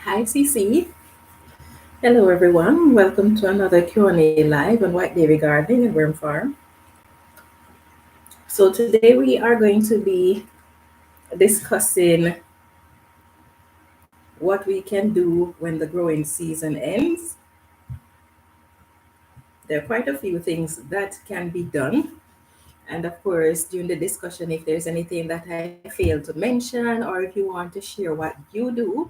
Hi, CC. Hello, everyone. Welcome to another Q&A live on White Dairy Gardening and Worm Farm. So today we are going to be discussing what we can do when the growing season ends. There are quite a few things that can be done. And of course, during the discussion, if there's anything that I failed to mention, or if you want to share what you do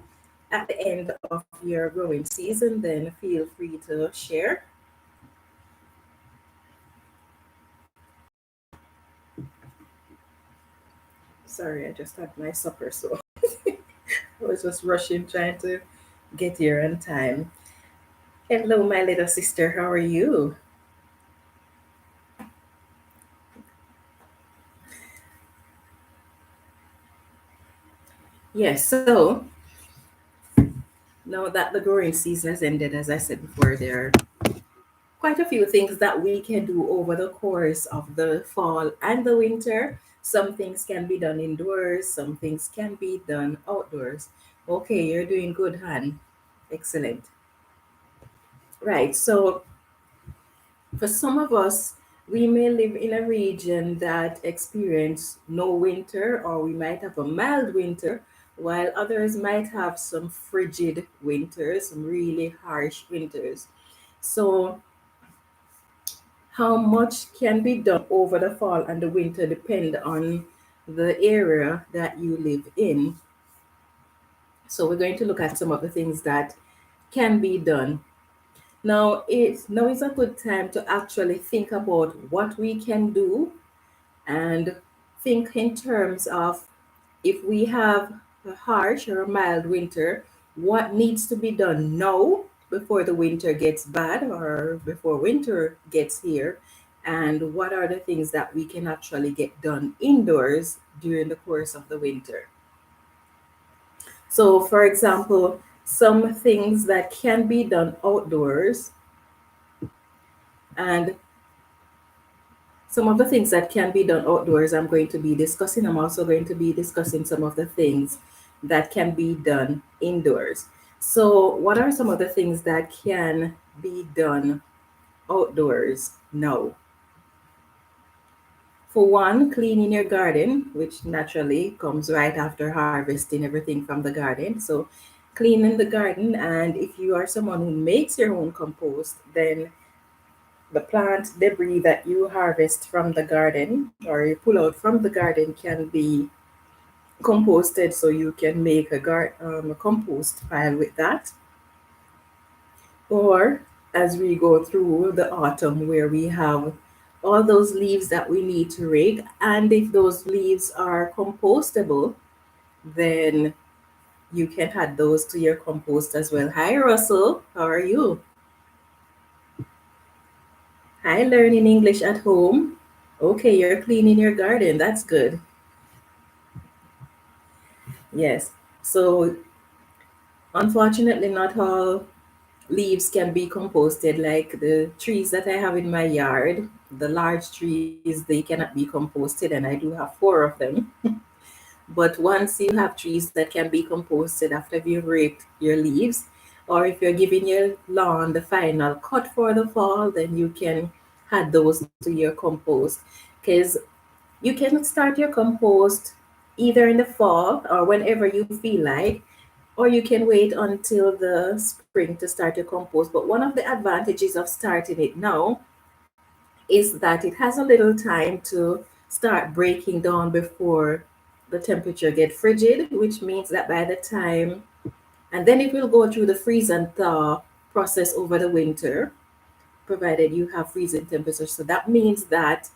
at the end of your growing season, then feel free to share. Sorry, I just had my supper, so I was just rushing trying to get here on time. Hello, my little sister. How are you? Yes, so now that the growing season has ended, as I said before, there are quite a few things that we can do over the course of the fall and the winter. Some things can be done indoors, some things can be done outdoors. Okay, you're doing good, Han. Excellent. Right, so for some of us, we may live in a region that experience no winter, or we might have a mild winter, while others might have some frigid winters, some really harsh winters. So, how much can be done over the fall and the winter depend on the area that you live in. So, we're going to look at some of the things that can be done. Now is a good time to actually think about what we can do and think in terms of if we have a harsh or a mild winter, what needs to be done now before the winter gets bad or before winter gets here, and what are the things that we can actually get done indoors during the course of the winter. So, for example, some things that can be done outdoors and some of the things that can be done outdoors, I'm going to be discussing. I'm also going to be discussing some of the things that can be done indoors. So, what are some of the things that can be done outdoors now? For one, cleaning your garden, which naturally comes right after harvesting everything from the garden. So, cleaning the garden, and if you are someone who makes your own compost, then the plant debris that you harvest from the garden or you pull out from the garden can be composted so you can make a compost pile with that. Or as we go through the autumn where we have all those leaves that we need to rake, and if those leaves are compostable, then you can add those to your compost as well. Hi, Russell. How are you? Hi, learning English at home. Okay, you're cleaning your garden. That's good. Yes. So unfortunately, not all leaves can be composted. Like the trees that I have in my yard, the large trees, they cannot be composted, and I do have four of them. But once you have trees that can be composted after you've raked your leaves, or if you're giving your lawn the final cut for the fall, then you can add those to your compost. Because you can start your compost either in the fall or whenever you feel like, or you can wait until the spring to start your compost. But one of the advantages of starting it now is that it has a little time to start breaking down before the temperature get frigid, which means that by the time, and then it will go through the freeze and thaw process over the winter, provided you have freezing temperatures. So that means that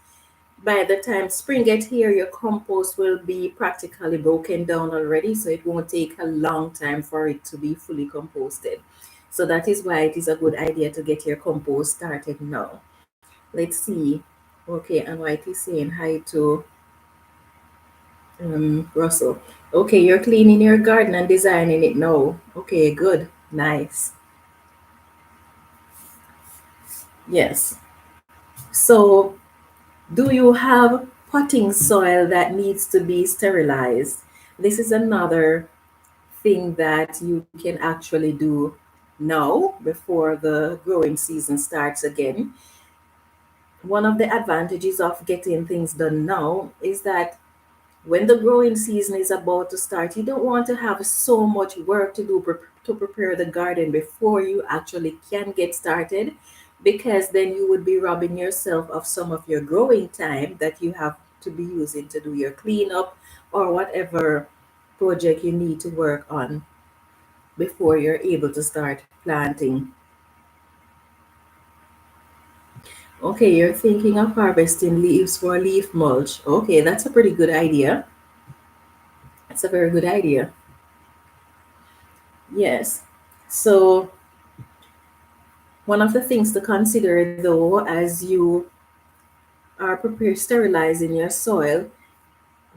By the time spring gets here, your compost will be practically broken down already, so it won't take a long time for it to be fully composted. So that is why it is a good idea to get your compost started now. Let's see. Okay, and White is saying hi to Russell. Okay, you're cleaning your garden and designing it now. Okay, good. Nice. Yes. So, do you have potting soil that needs to be sterilized? This is another thing that you can actually do now before the growing season starts again. One of the advantages of getting things done now is that when the growing season is about to start, you don't want to have so much work to do to prepare the garden before you actually can get started, because then you would be robbing yourself of some of your growing time that you have to be using to do your cleanup or whatever project you need to work on before you're able to start planting. Okay, you're thinking of harvesting leaves for leaf mulch. Okay, that's a pretty good idea. That's a very good idea. Yes. So, one of the things to consider though, as you are prepared sterilizing your soil,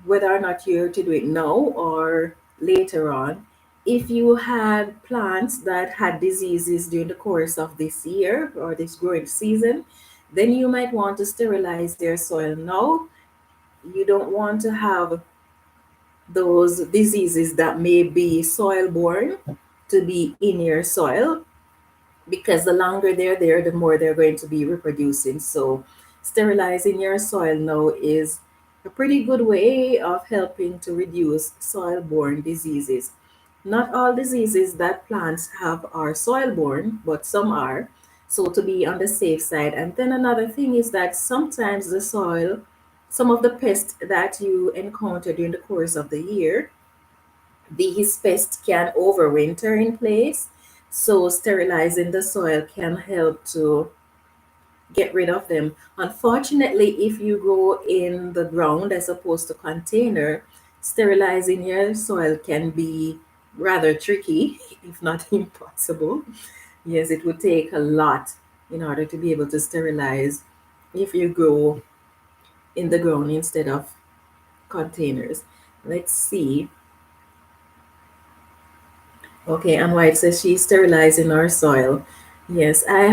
whether or not you're to do it now or later on, if you had plants that had diseases during the course of this year or this growing season, then you might want to sterilize their soil now. You don't want to have those diseases that may be soil borne to be in your soil, because the longer they're there, the more they're going to be reproducing. So, sterilizing your soil now is a pretty good way of helping to reduce soil borne diseases. Not all diseases that plants have are soil borne, but some are. So, to be on the safe side. And then another thing is that sometimes the soil, some of the pests that you encounter during the course of the year, these pests can overwinter in place. So, sterilizing the soil can help to get rid of them. Unfortunately, if you grow in the ground as opposed to container, sterilizing your soil can be rather tricky, if not impossible. Yes, it would take a lot in order to be able to sterilize if you grow in the ground instead of containers. Let's see. Okay, and White says she's sterilizing our soil. Yes, I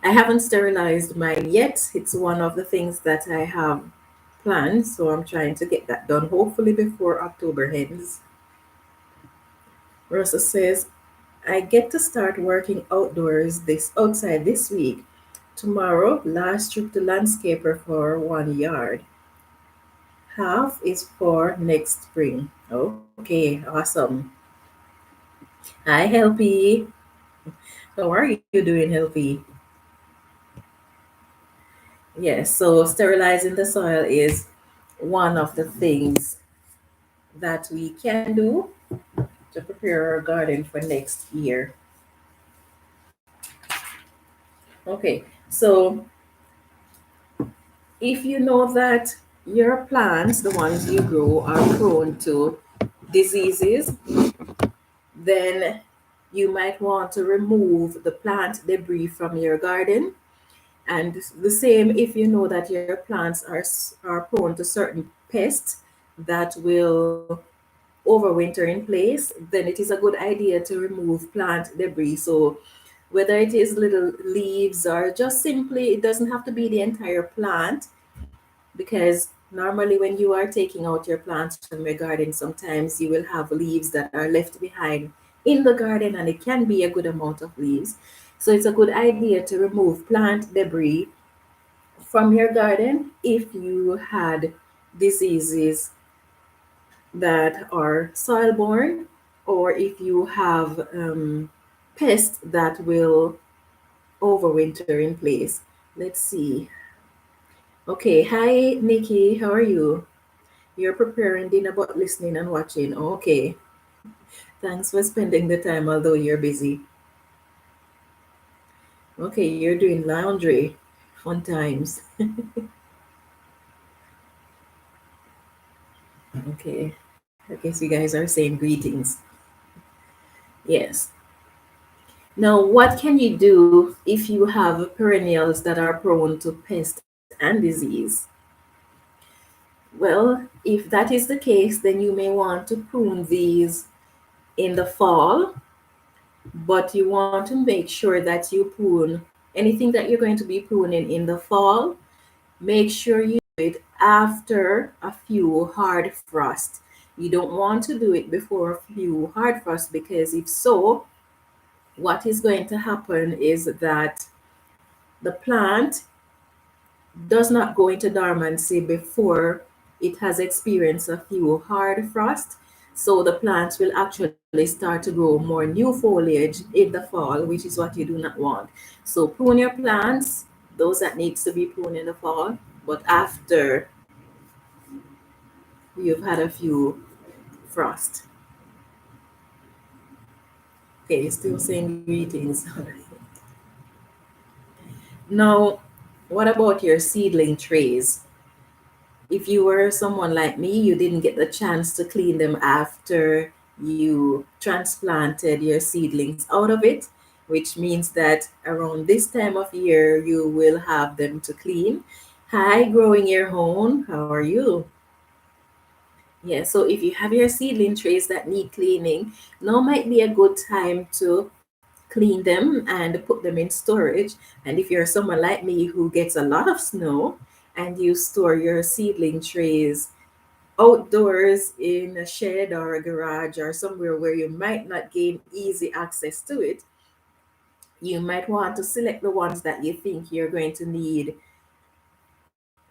haven't sterilized mine yet. It's one of the things that I have planned, so I'm trying to get that done hopefully before October ends. Rosa says, I get to start working outdoors this outside this week. Tomorrow, last trip to landscaper for 1 yard. Half is for next spring. Okay, awesome. Hi, Helpy. How are you doing, Helpy? Yes, so sterilizing the soil is one of the things that we can do to prepare our garden for next year. Okay, so if you know that your plants, the ones you grow, are prone to diseases, then you might want to remove the plant debris from your garden. And the same if you know that your plants are prone to certain pests that will overwinter in place, then it is a good idea to remove plant debris. So whether it is little leaves or just simply, it doesn't have to be the entire plant, because normally when you are taking out your plants from your garden, sometimes you will have leaves that are left behind in the garden, and it can be a good amount of leaves. So it's a good idea to remove plant debris from your garden if you had diseases that are soil borne, or if you have pests that will overwinter in place. Let's see. Okay, hi Nikki, how are you? You're preparing dinner but listening and watching. Okay, thanks for spending the time although you're busy. Okay, you're doing laundry. Fun times. Okay. I guess you guys are saying greetings. Yes. Now, what can you do if you have perennials that are prone to pest and disease? Well, if that is the case, then you may want to prune these in the fall, but you want to make sure that you prune anything that you're going to be pruning in the fall. Make sure you do it after a few hard frosts. You don't want to do it before a few hard frosts, because if so, what is going to happen is that the plant does not go into dormancy before it has experienced a few hard frosts. So the plants will actually start to grow more new foliage in the fall, which is what you do not want. So prune your plants, those that needs to be pruned in the fall, but after you've had a few frost. Okay, still saying greetings. Now, what about your seedling trays? If you were someone like me, you didn't get the chance to clean them after you transplanted your seedlings out of it, which means that around this time of year, you will have them to clean. Hi, growing your own. How are you? Yeah, so if you have your seedling trays that need cleaning, now might be a good time to clean them and put them in storage. And if you're someone like me who gets a lot of snow and you store your seedling trays outdoors in a shed or a garage or somewhere where you might not gain easy access to it, you might want to select the ones that you think you're going to need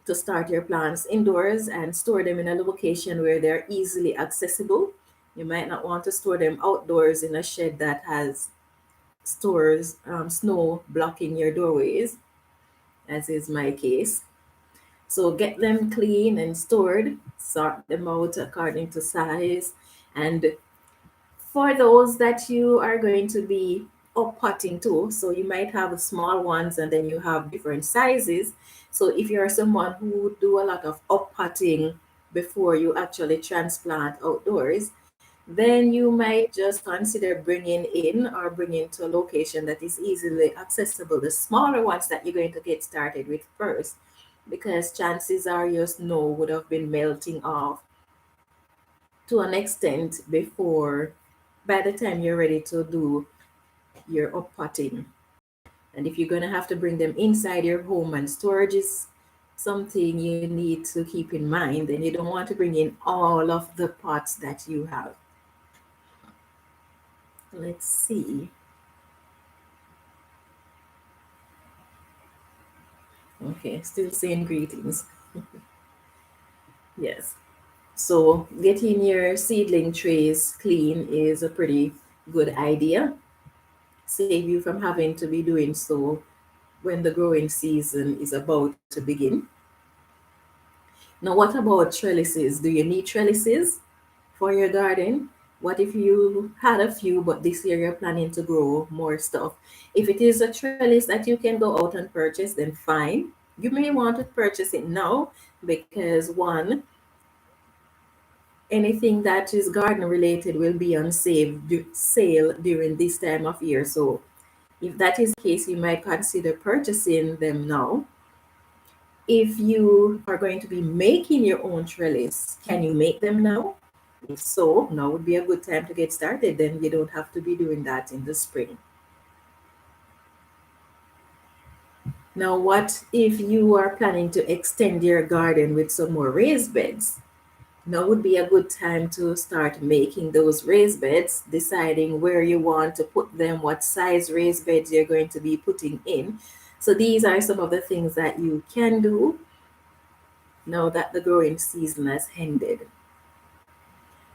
to start your plants indoors and store them in a location where they're easily accessible. You might not want to store them outdoors in a shed that has stores snow blocking your doorways, as is my case. So get them clean and stored, sort them out according to size. And for those that you are going to be up potting too, so you might have small ones and then you have different sizes. So if you're someone who do a lot of up potting before you actually transplant outdoors, then you might just consider bringing in or bringing to a location that is easily accessible the smaller ones that you're going to get started with first, because chances are your snow would have been melting off to an extent before, by the time you're ready to do your up potting. And if you're going to have to bring them inside your home and storage is something you need to keep in mind, then you don't want to bring in all of the pots that you have. Let's see. Okay, still saying greetings. Yes. So getting your seedling trays clean is a pretty good idea. Save you from having to be doing so when the growing season is about to begin. Now, what about trellises? Do you need trellises for your garden? What if you had a few, but this year you're planning to grow more stuff? If it is a trellis that you can go out and purchase, then fine. You may want to purchase it now because one, anything that is garden related will be on sale during this time of year. So if that is the case, you might consider purchasing them now. If you are going to be making your own trellis, can you make them now? If so, now would be a good time to get started. Then you don't have to be doing that in the spring. Now, what if you are planning to extend your garden with some more raised beds? Now would be a good time to start making those raised beds, deciding where you want to put them, what size raised beds you're going to be putting in. So these are some of the things that you can do now that the growing season has ended.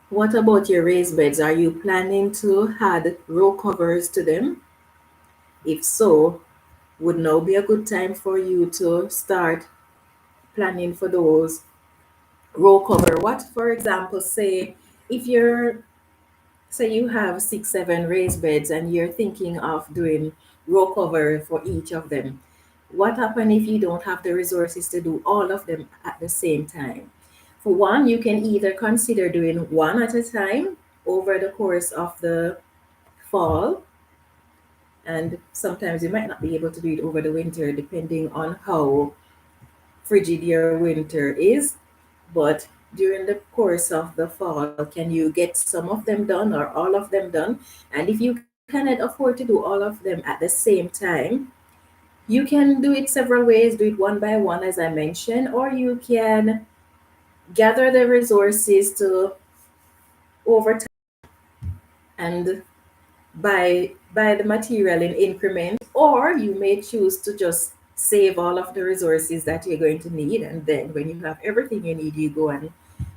What about your raised beds? Are you planning to add row covers to them? If so, would now be a good time for you to start planning for those row cover. What, for example, say if you're say you have 6, 7 raised beds and you're thinking of doing row cover for each of them. What happens if you don't have the resources to do all of them at the same time? For one, you can either consider doing one at a time over the course of the fall, and sometimes you might not be able to do it over the winter depending on how frigid your winter is. But during the course of the fall, can you get some of them done or all of them done? And if you cannot afford to do all of them at the same time, you can do it several ways. Do it one by one, as I mentioned, or you can gather the resources to over time and buy the material in increments, or you may choose to just save all of the resources that you're going to need, and then when you have everything you need, you go and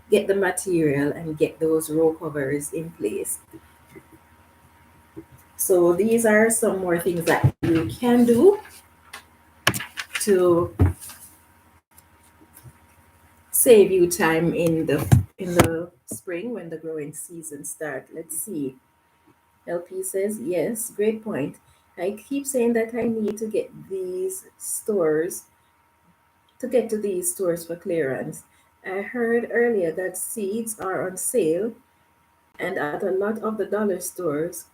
get the material and get those row covers in place. So these are some more things that you can do to save you time in the spring when the growing season start. Let's see. LP says, yes, great point. I keep saying that I need to get these stores for clearance. I heard earlier that seeds are on sale and at a lot of the dollar stores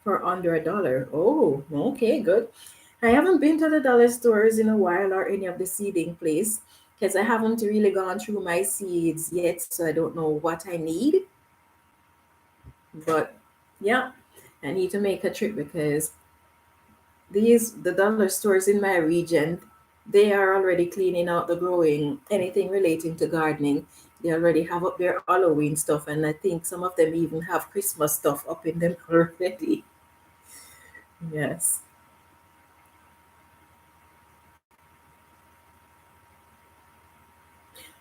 for under $1. Oh, okay, good. I haven't been to the dollar stores in a while or any of the seeding place because I haven't really gone through my seeds yet, so I don't know what I need. But yeah, I need to make a trip because the dollar stores in my region, they are already cleaning out the growing anything relating to gardening. They already have up their Halloween stuff, and I think some of them even have Christmas stuff up in them already. Yes.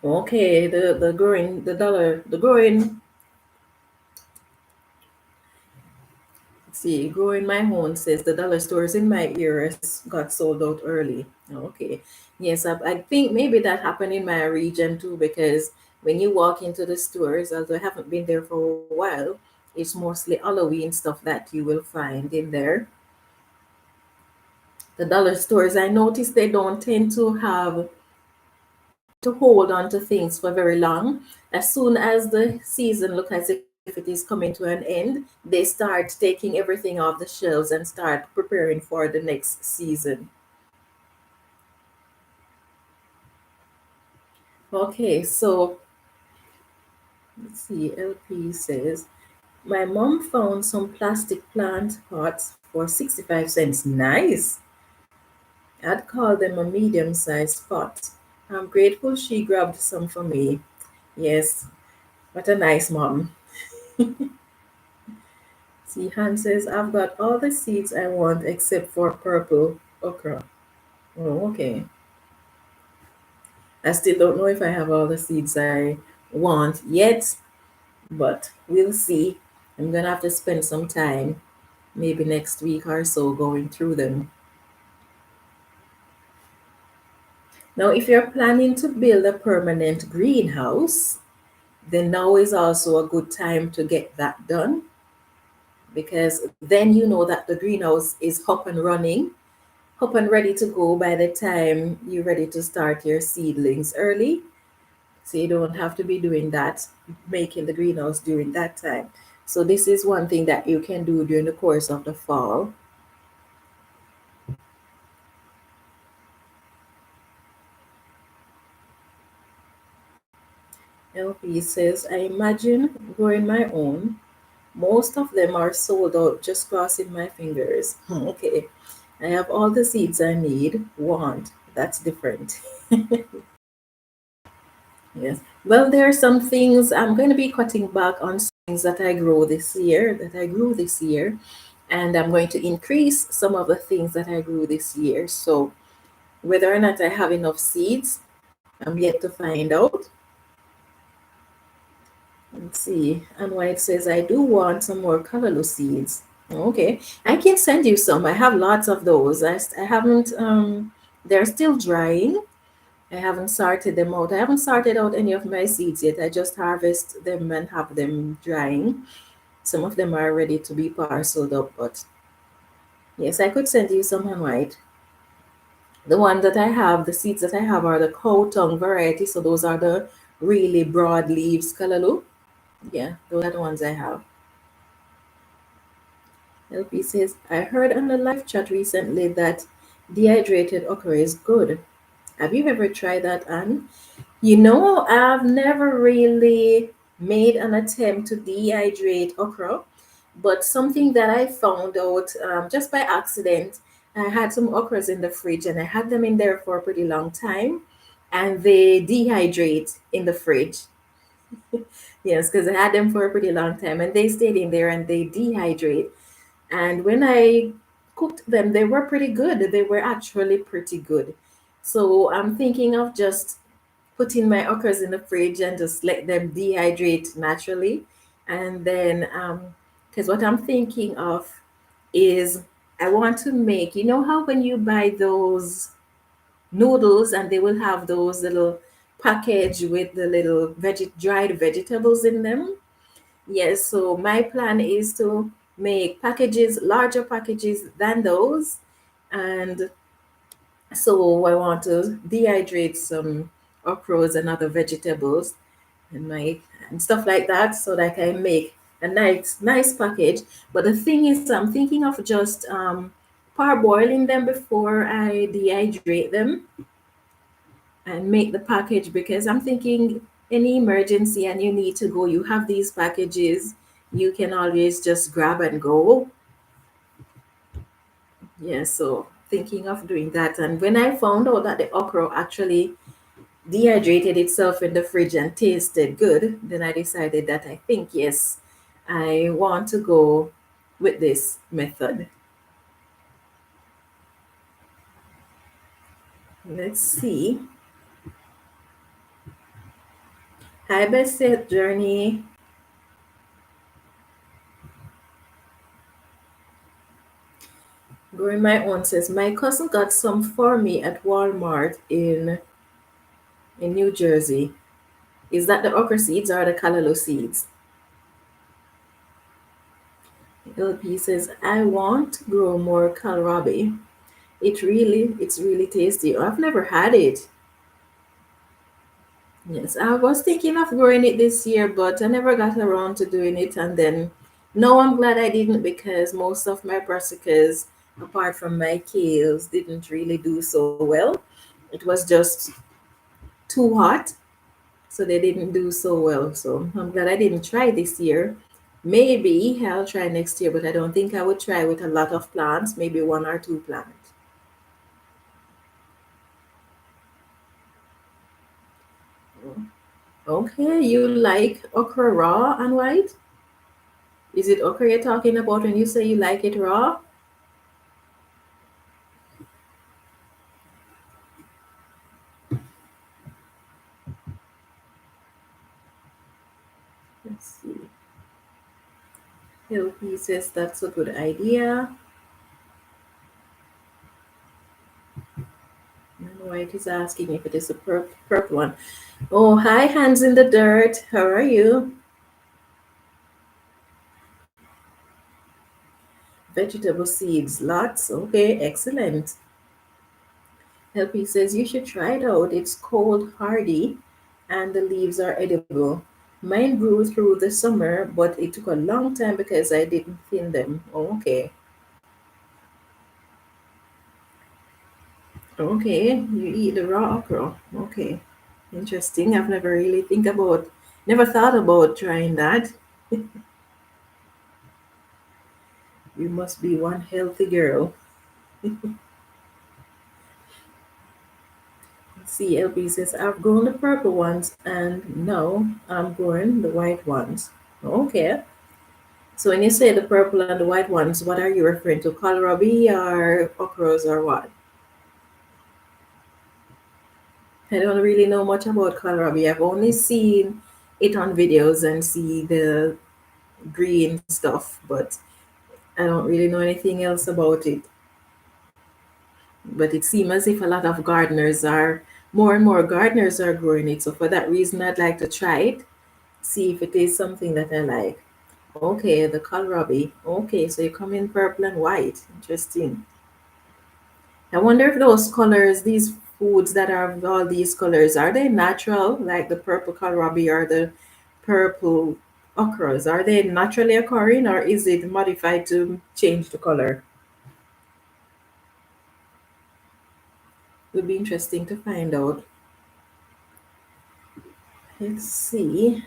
Okay, the growing. See, growing my own says the dollar stores in my areas got sold out early. Okay. Yes, I think maybe that happened in my region too, because when you walk into the stores, although I haven't been there for a while, it's mostly Halloween stuff that you will find in there. The dollar stores, I noticed they don't tend to hold on to things for very long. As soon as the season look as if it is coming to an end, they start taking everything off the shelves and start preparing for the next season. Okay, so let's see. LP says, my mom found some plastic plant pots for 65 cents. Nice. I'd call them a medium sized pot. I'm grateful she grabbed some for me. Yes, what a nice mom. See, Han says, I've got all the seeds I want except for purple okra. Oh, okay. I still don't know if I have all the seeds I want yet, but we'll see. I'm gonna have to spend some time, maybe next week or so, going through them. Now, if you're planning to build a permanent greenhouse, then now is also a good time to get that done because then you know that the greenhouse is up and ready to go by the time you're ready to start your seedlings early. So you don't have to be doing that, making the greenhouse during that time. So this is one thing that you can do during the course of the fall. LP says, I imagine growing my own. Most of them are sold out, just crossing my fingers. Okay. I have all the seeds I need, want. That's different. Yes. Well, there are some things I'm going to be cutting back on some things that I grew this year, and I'm going to increase some of the things that I grew this year. So whether or not I have enough seeds, I'm yet to find out. Let's see. And why it says I do want some more callaloo seeds. Okay, I can send you some. I have lots of those. I haven't. They're still drying. I haven't sorted them out. I haven't sorted out any of my seeds yet. I just harvest them and have them drying. Some of them are ready to be parceled up, but yes, I could send you some on white. The one that I have, the seeds that I have are the cow tongue variety. So those are the really broad leaves callaloo. Yeah, those are the ones I have. LP says, I heard on the live chat recently that dehydrated okra is good. Have you ever tried that, Anne? I've never really made an attempt to dehydrate okra, but something that I found out just by accident, I had some okras in the fridge and I had them in there for a pretty long time, and they dehydrate in the fridge. Yes, because I had them for a pretty long time and they stayed in there and they dehydrate. And when I cooked them, they were pretty good. They were actually pretty good. So I'm thinking of just putting my okras in the fridge and just let them dehydrate naturally. And then, because what I'm thinking of is I want to make, you know how when you buy those noodles and they will have those little package with the little dried vegetables in them? Yes, so my plan is to make packages, larger packages than those. And so I want to dehydrate some okras and other vegetables and stuff like that so that I can make a nice package. But the thing is, I'm thinking of just parboiling them before I dehydrate them and make the package, because I'm thinking any emergency and you need to go, you have these packages, you can always just grab and go. Yeah, so thinking of doing that. And when I found out that the okra actually dehydrated itself in the fridge and tasted good, then I decided that I think, yes, I want to go with this method. Let's see. Hi, best journey. Growing my own says my cousin got some for me at Walmart in New Jersey. Is that the okra seeds or the callaloo seeds? LP says I want to grow more kohlrabi. It's really tasty. I've never had it. Yes, I was thinking of growing it this year, but I never got around to doing it. And then, no, I'm glad I didn't, because most of my brassicas, apart from my kales, didn't really do so well. It was just too hot, so they didn't do so well. So I'm glad I didn't try this year. Maybe I'll try next year, but I don't think I would try with a lot of plants, maybe one or two plants. Okay, you like okra raw and white? Is it okra you're talking about when you say you like it raw? Let's see. LP says that's a good idea. And white is asking if it is a purple one. Oh, hi, hands in the dirt. How are you? Vegetable seeds, lots. Okay, excellent. LP says you should try it out. It's cold hardy and the leaves are edible. Mine grew through the summer, but it took a long time because I didn't thin them. Okay. Okay, you eat the raw okra. Okay. Interesting. I've never thought about trying that. You must be one healthy girl. CLB says, I've grown the purple ones and no, I'm growing the white ones. Okay. So when you say the purple and the white ones, what are you referring to? Kohlrabi or okras or what? I don't really know much about kohlrabi. I've only seen it on videos and see the green stuff, but I don't really know anything else about it. But it seems as if a lot of gardeners are more and more gardeners are growing it. So for that reason, I'd like to try it, see if it is something that I like. Okay, the kohlrabi. Okay, so you come in purple and white. Interesting. I wonder if those colors, these foods that are of all these colors, are they natural, like the purple kohlrabi or the purple okras? Are they naturally occurring, or is it modified to change the color? Would be interesting to find out. Let's see.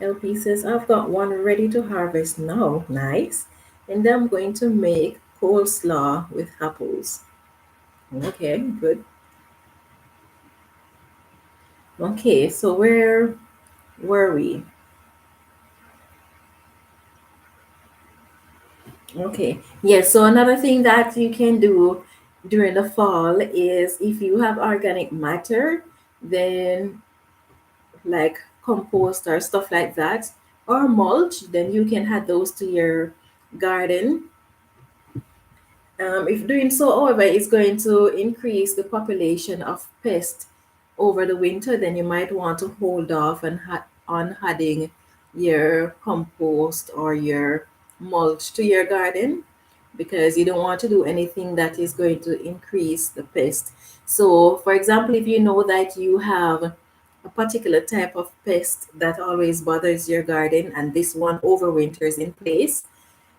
LP says, I've got one ready to harvest now. Nice. And I'm going to make coleslaw with apples. Okay, good. Okay, so where were we? Okay. Yes, so another thing that you can do during the fall is if you have organic matter, then like compost or stuff like that, or mulch, then you can add those to your garden. If doing so, however, is going to increase the population of pests over the winter, then you might want to hold off on adding your compost or your mulch to your garden, because you don't want to do anything that is going to increase the pest. So, for example, if you know that you have a particular type of pest that always bothers your garden and this one overwinters in place,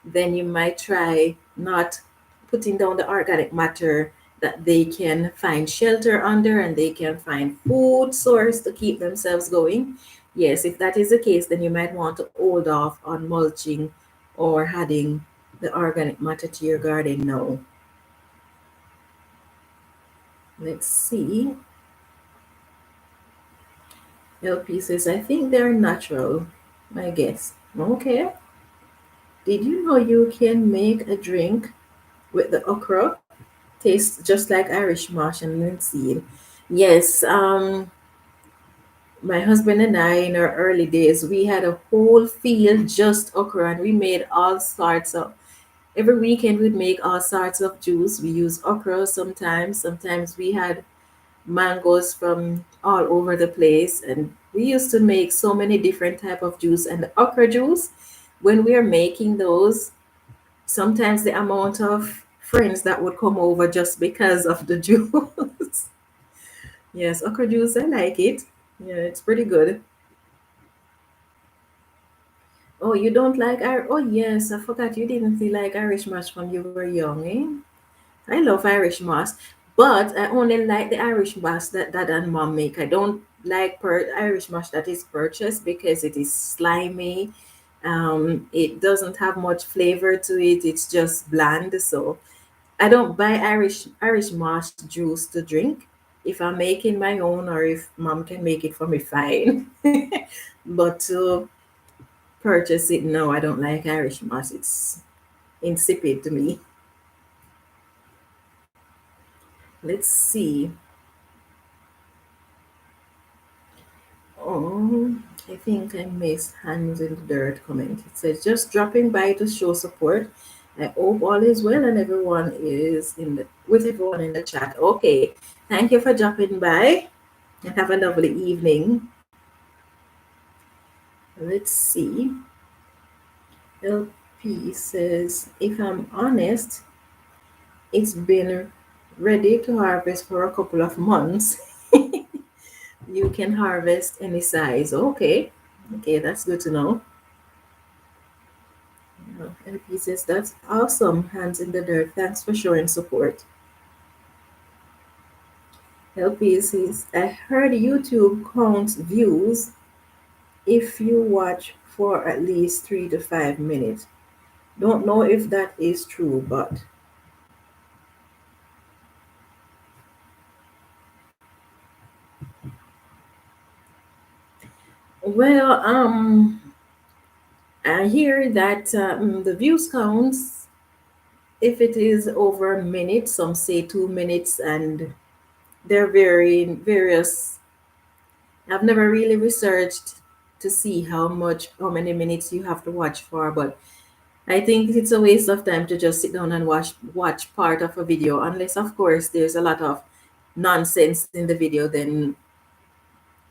then you might try not putting down the organic matter that they can find shelter under and they can find food source to keep themselves going. Yes, if that is the case, then you might want to hold off on mulching or adding the organic matter to your garden now. Let's see. LP says, I think they're natural, I guess. Okay. Did you know you can make a drink with the okra? Tastes just like Irish mash and linseed. Yes, my husband and I, in our early days, we had a whole field just okra, and we made all sorts of. Every weekend, we'd make all sorts of juice. We use okra sometimes. Sometimes we had mangoes from all over the place, and we used to make so many different type of juice. And the okra juice, when we are making those, sometimes the amount of friends that would come over just because of the juice. Yes, okra juice, I like it. Yeah, it's pretty good. Oh, you don't like Oh, yes, I forgot you didn't feel like Irish mash when you were young, eh? I love Irish mash, but I only like the Irish mash that dad and mom make. I don't like Irish mash that is purchased because it is slimy. It doesn't have much flavor to it. It's just bland. So I don't buy Irish mash juice to drink. If I'm making my own or if mom can make it for me, fine. But to purchase it, no, I don't like Irish mash. It's insipid to me. Let's see. Oh, I think I missed Hands in the Dirt comment. It says, just dropping by to show support. I hope all is well and everyone is in the with everyone in the chat. Okay. Thank you for dropping by and have a lovely evening. Let's see. LP says, if I'm honest, it's been ready to harvest for a couple of months. You can harvest any size. Okay. Okay, that's good to know. LP says, that's awesome. Hands in the dirt. Thanks for showing support. LP says, I heard YouTube counts views if you watch for at least 3 to 5 minutes. Don't know if that is true, but well, I hear that the views counts, if it is over a minute, some say 2 minutes, and they're very various. I've never really researched to see how many minutes you have to watch for, but I think it's a waste of time to just sit down and watch part of a video, unless of course there's a lot of nonsense in the video. Then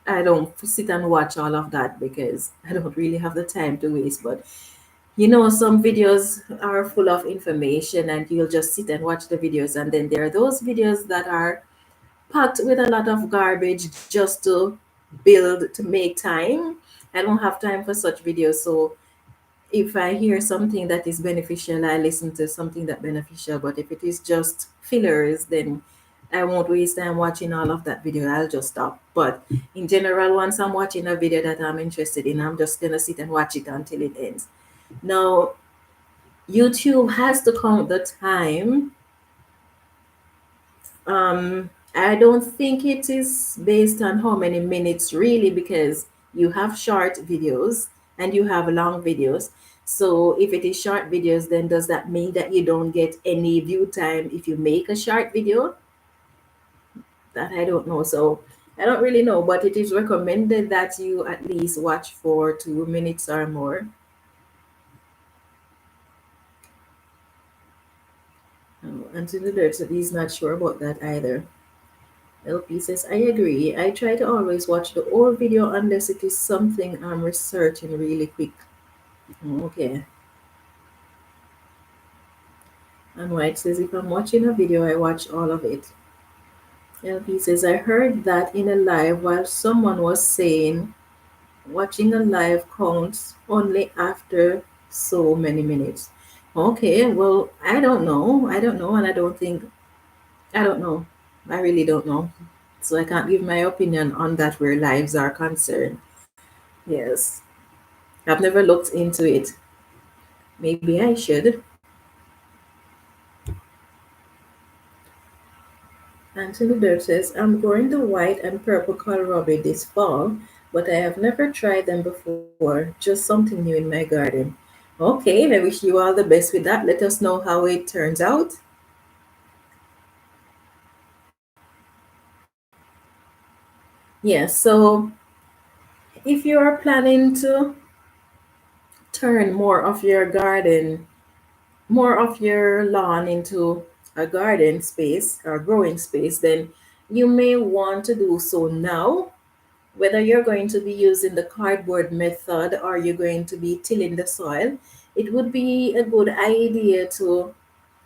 I don't sit and watch all of that because I don't really have the time to waste. But some videos are full of information and you'll just sit and watch the videos, and then there are those videos that are packed with a lot of garbage just to build to make time. I don't have time for such videos. So if I hear something that is beneficial, I listen to something that beneficial. But if it is just fillers, then I won't waste time watching all of that video. I'll just stop. But in general, once I'm watching a video that I'm interested in, I'm just gonna sit and watch it until it ends. Now, YouTube has to count the time. I don't think it is based on how many minutes really, because you have short videos and you have long videos. So if it is short videos, then does that mean that you don't get any view time if you make a short video? That I don't know. So I don't really know, but it is recommended that you at least watch for 2 minutes or more. Oh, Anthony Dirty, he's not sure about that either. LP says, I agree. I try to always watch the whole video unless it is something I'm researching really quick. Okay. And White says, if I'm watching a video, I watch all of it. LP says, I heard that in a live while someone was saying watching a live counts only after so many minutes. Okay, well, I don't know. I don't know, and I don't know. I really don't know. So I can't give my opinion on that where lives are concerned. Yes. I've never looked into it. Maybe I should. Anthony Dirt says, I'm growing the white and purple kohlrabi this fall, but I have never tried them before. Just something new in my garden. Okay, I wish you all the best with that. Let us know how it turns out. Yes, so if you are planning to turn more of your lawn into a garden space or growing space, then you may want to do so now. Whether you're going to be using the cardboard method or you're going to be tilling the soil, it would be a good idea to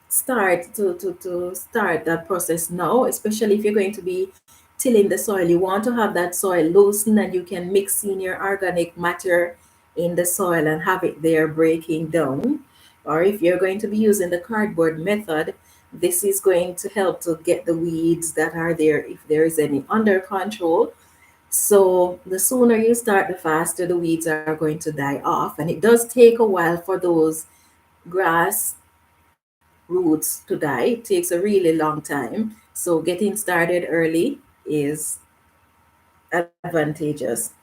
start that process now, especially if you're going to be tilling the soil. You want to have that soil loosen and you can mix in your organic matter in the soil and have it there breaking down. Or if you're going to be using the cardboard method, this is going to help to get the weeds that are there, if there is any, under control. So the sooner you start, the faster the weeds are going to die off. And it does take a while for those grass roots to die. It takes a really long time. So getting started early is advantageous.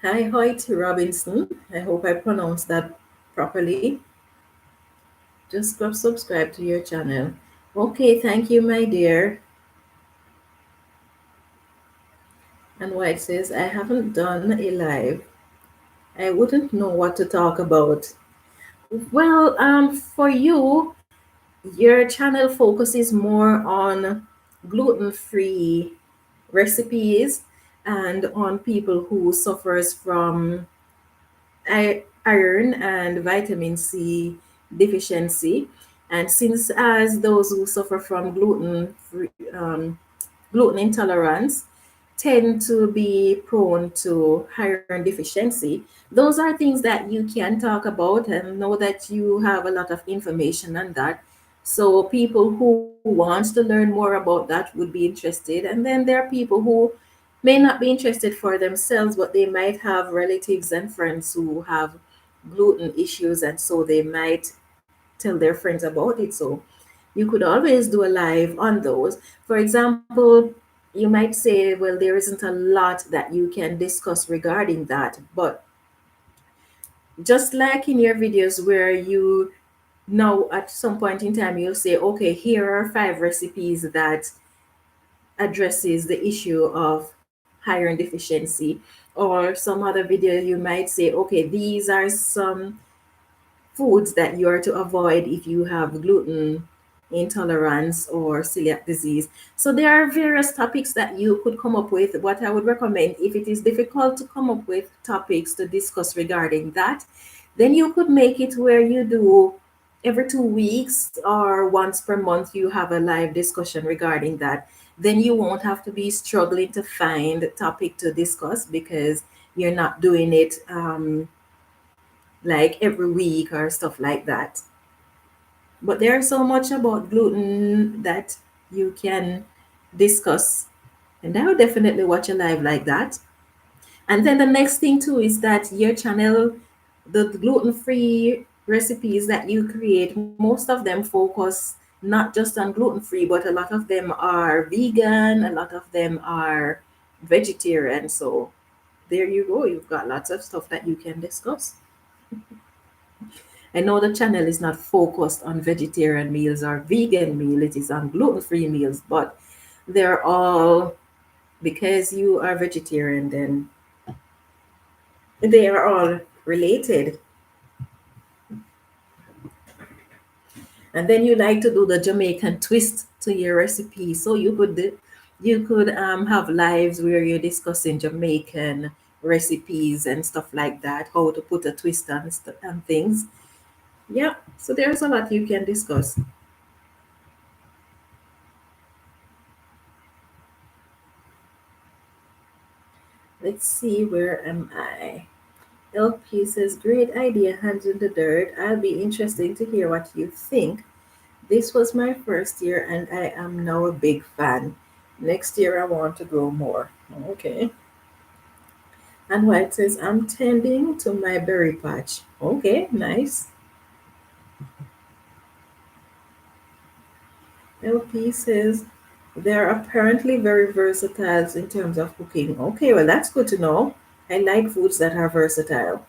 Hi, Hoyt Robinson. I hope I pronounced that properly. Just go subscribe to your channel. Okay, thank you, my dear. And White says, I haven't done a live. I wouldn't know what to talk about. Well, for you, your channel focuses more on gluten-free recipes and on people who suffers from iron and vitamin C deficiency. And since as those who suffer from gluten intolerance tend to be prone to iron deficiency, those are things that you can talk about and know that you have a lot of information on that. So people who want to learn more about that would be interested. And then there are people who may not be interested for themselves, but they might have relatives and friends who have gluten issues, and so they might tell their friends about it. So you could always do a live on those. For example, you might say, well, there isn't a lot that you can discuss regarding that. But just like in your videos where you now at some point in time you'll say, okay, here are 5 recipes that addresses the issue of iron deficiency. Or some other video you might say, okay, these are some foods that you are to avoid if you have gluten intolerance or celiac disease. So there are various topics that you could come up with. What I would recommend, if it is difficult to come up with topics to discuss regarding that, Then you could make it where you do every 2 weeks or once per month, you have a live discussion regarding that. Then you won't have to be struggling to find a topic to discuss because you're not doing it like every week or stuff like that. But there's so much about gluten that you can discuss, and I would definitely watch a live like that. And then the next thing too is that your channel, the gluten-free recipes that you create, most of them focus not just on gluten-free, but a lot of them are vegan, a lot of them are vegetarian. So there you go, you've got lots of stuff that you can discuss. I know the channel is not focused on vegetarian meals or vegan meal, it is on gluten-free meals, but they're all, because you are vegetarian, then they are all related. And then you like to do the Jamaican twist to your recipe. So you could have lives where you're discussing Jamaican recipes and stuff like that, how to put a twist on and things. Yeah, so there's a lot you can discuss. Let's see, where am I? LP says, great idea, hands in the dirt. I'll be interested to hear what you think. This was my first year and I am now a big fan. Next year I want to grow more. Okay. And White says, I'm tending to my berry patch. Okay, nice. LP says, they're apparently very versatile in terms of cooking. Okay, well, that's good to know. I like foods that are versatile.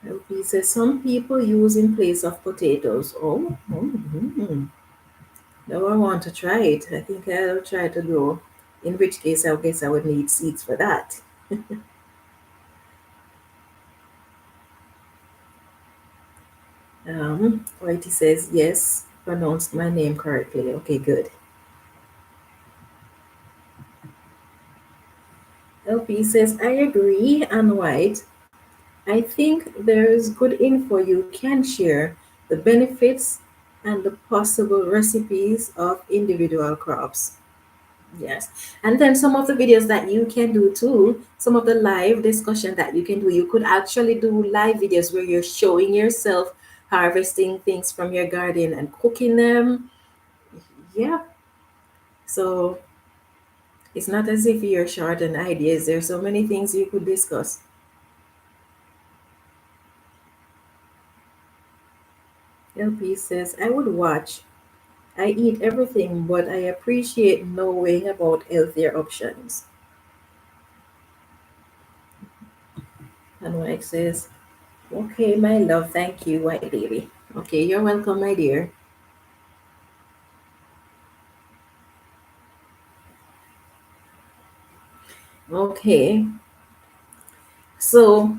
LP says, some people use in place of potatoes. Oh, now I want to try it. I think I'll try to grow. In which case, I guess I would need seeds for that. Whitey says, yes, pronounced my name correctly. Okay, good. LP says, I agree. And White, I think there's good info you can share, the benefits and the possible recipes of individual crops. Yes. And then some of the videos that you can do too, some of the live discussion that you can do, you could actually do live videos where you're showing yourself harvesting things from your garden and cooking them. Yeah. So it's not as if you're short on ideas. There's so many things you could discuss. LP says, I would watch. I eat everything, but I appreciate knowing about healthier options. And Mike says, okay, my love, thank you, White Lady. Okay, you're welcome, my dear. Okay, so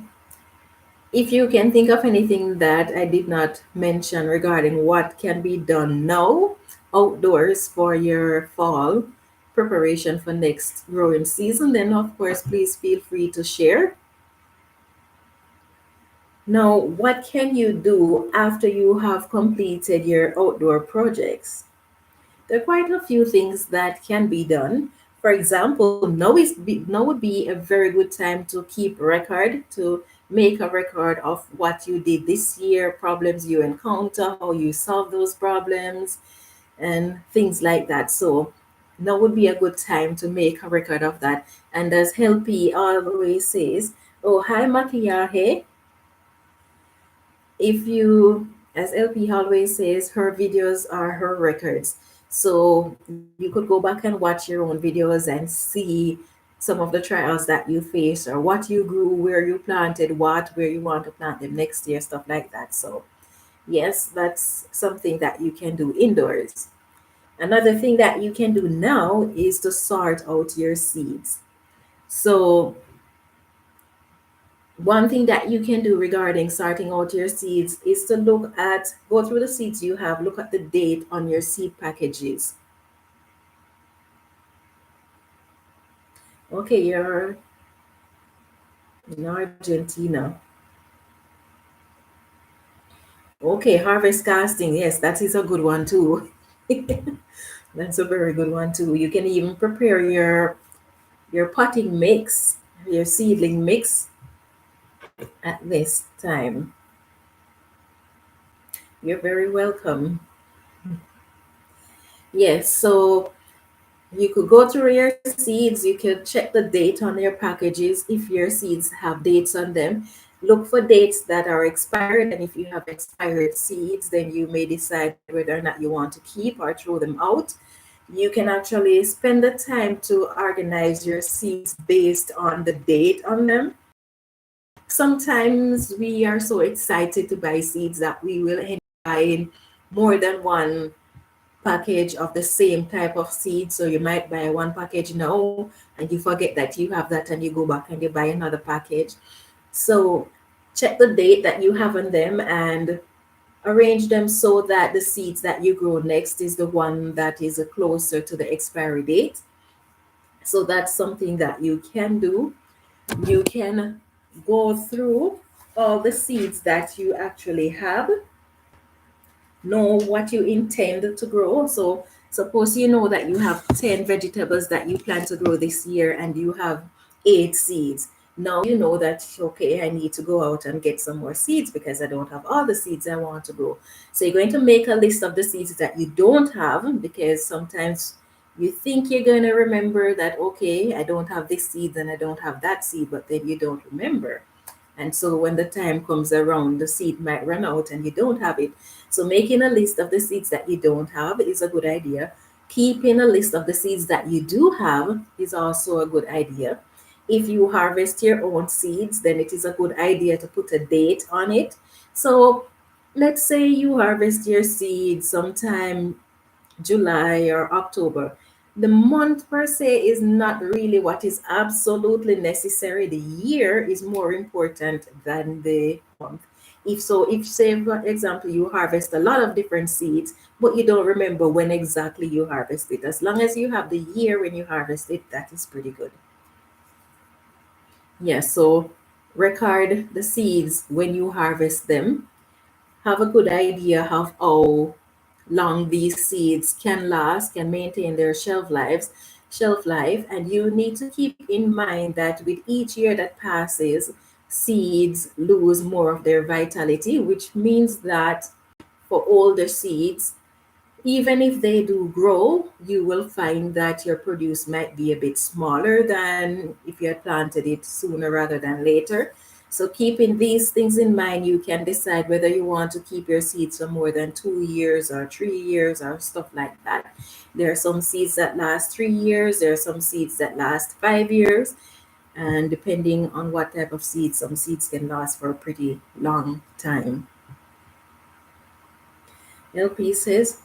if you can think of anything that I did not mention regarding what can be done now outdoors for your fall preparation for next growing season, then of course, please feel free to share. Now, what can you do after you have completed your outdoor projects? There are quite a few things that can be done. For example, now would be a very good time to keep record, to make a record of what you did this year, problems you encounter, how you solve those problems, and things like that. So now would be a good time to make a record of that. And as Helpy always says, oh, hi Makiyahe, if you, as LP always says, her videos are her records. So you could go back and watch your own videos and see some of the trials that you faced or what you grew, where you planted what, where you want to plant them next year, stuff like that. So yes, that's something that you can do indoors. Another thing that you can do now is to sort out your seeds. So one thing that you can do regarding sorting out your seeds is to go through the seeds you have, look at the date on your seed packages. Okay, in Argentina. Okay, harvest casting. Yes, that is a good one too. That's a very good one too. You can even prepare your potting mix, your seedling mix at this time. You're very welcome. Yes, so you could go through your seeds, you could check the date on your packages if your seeds have dates on them. Look for dates that are expired, and if you have expired seeds, then you may decide whether or not you want to keep or throw them out. You can actually spend the time to organize your seeds based on the date on them. Sometimes we are so excited to buy seeds that we will end up buying more than one package of the same type of seed. So you might buy one package now and you forget that you have that, and you go back and you buy another package. So check the date that you have on them and arrange them so that the seeds that you grow next is the one that is closer to the expiry date. So that's something that you can do. You can go through all the seeds that you actually have, know what you intend to grow. So suppose you know that you have 10 vegetables that you plan to grow this year and you have 8 seeds. Now you know that, okay, I need to go out and get some more seeds because I don't have all the seeds I want to grow. So you're going to make a list of the seeds that you don't have, because sometimes you think you're going to remember that, okay, I don't have this seed and I don't have that seed, but then you don't remember. And so when the time comes around, the seed might run out and you don't have it. So making a list of the seeds that you don't have is a good idea. Keeping a list of the seeds that you do have is also a good idea. If you harvest your own seeds, then it is a good idea to put a date on it. So let's say you harvest your seeds sometime July or October. The month per se is not really what is absolutely necessary. The year is more important than the month. If so, if say for example you harvest a lot of different seeds, but you don't remember when exactly you harvest it, as long as you have the year when you harvest it, that is pretty good. Yeah, so record the seeds when you harvest them. Have a good idea of how long these seeds can last, can maintain their shelf life, and you need to keep in mind that with each year that passes, seeds lose more of their vitality, which means that for older seeds, even if they do grow, you will find that your produce might be a bit smaller than if you had planted it sooner rather than later. So, keeping these things in mind, you can decide whether you want to keep your seeds for more than 2 years or 3 years or stuff like that. There are some seeds that last 3 years, there are some seeds that last 5 years, and depending on what type of seeds, some seeds can last for a pretty long time. LP says,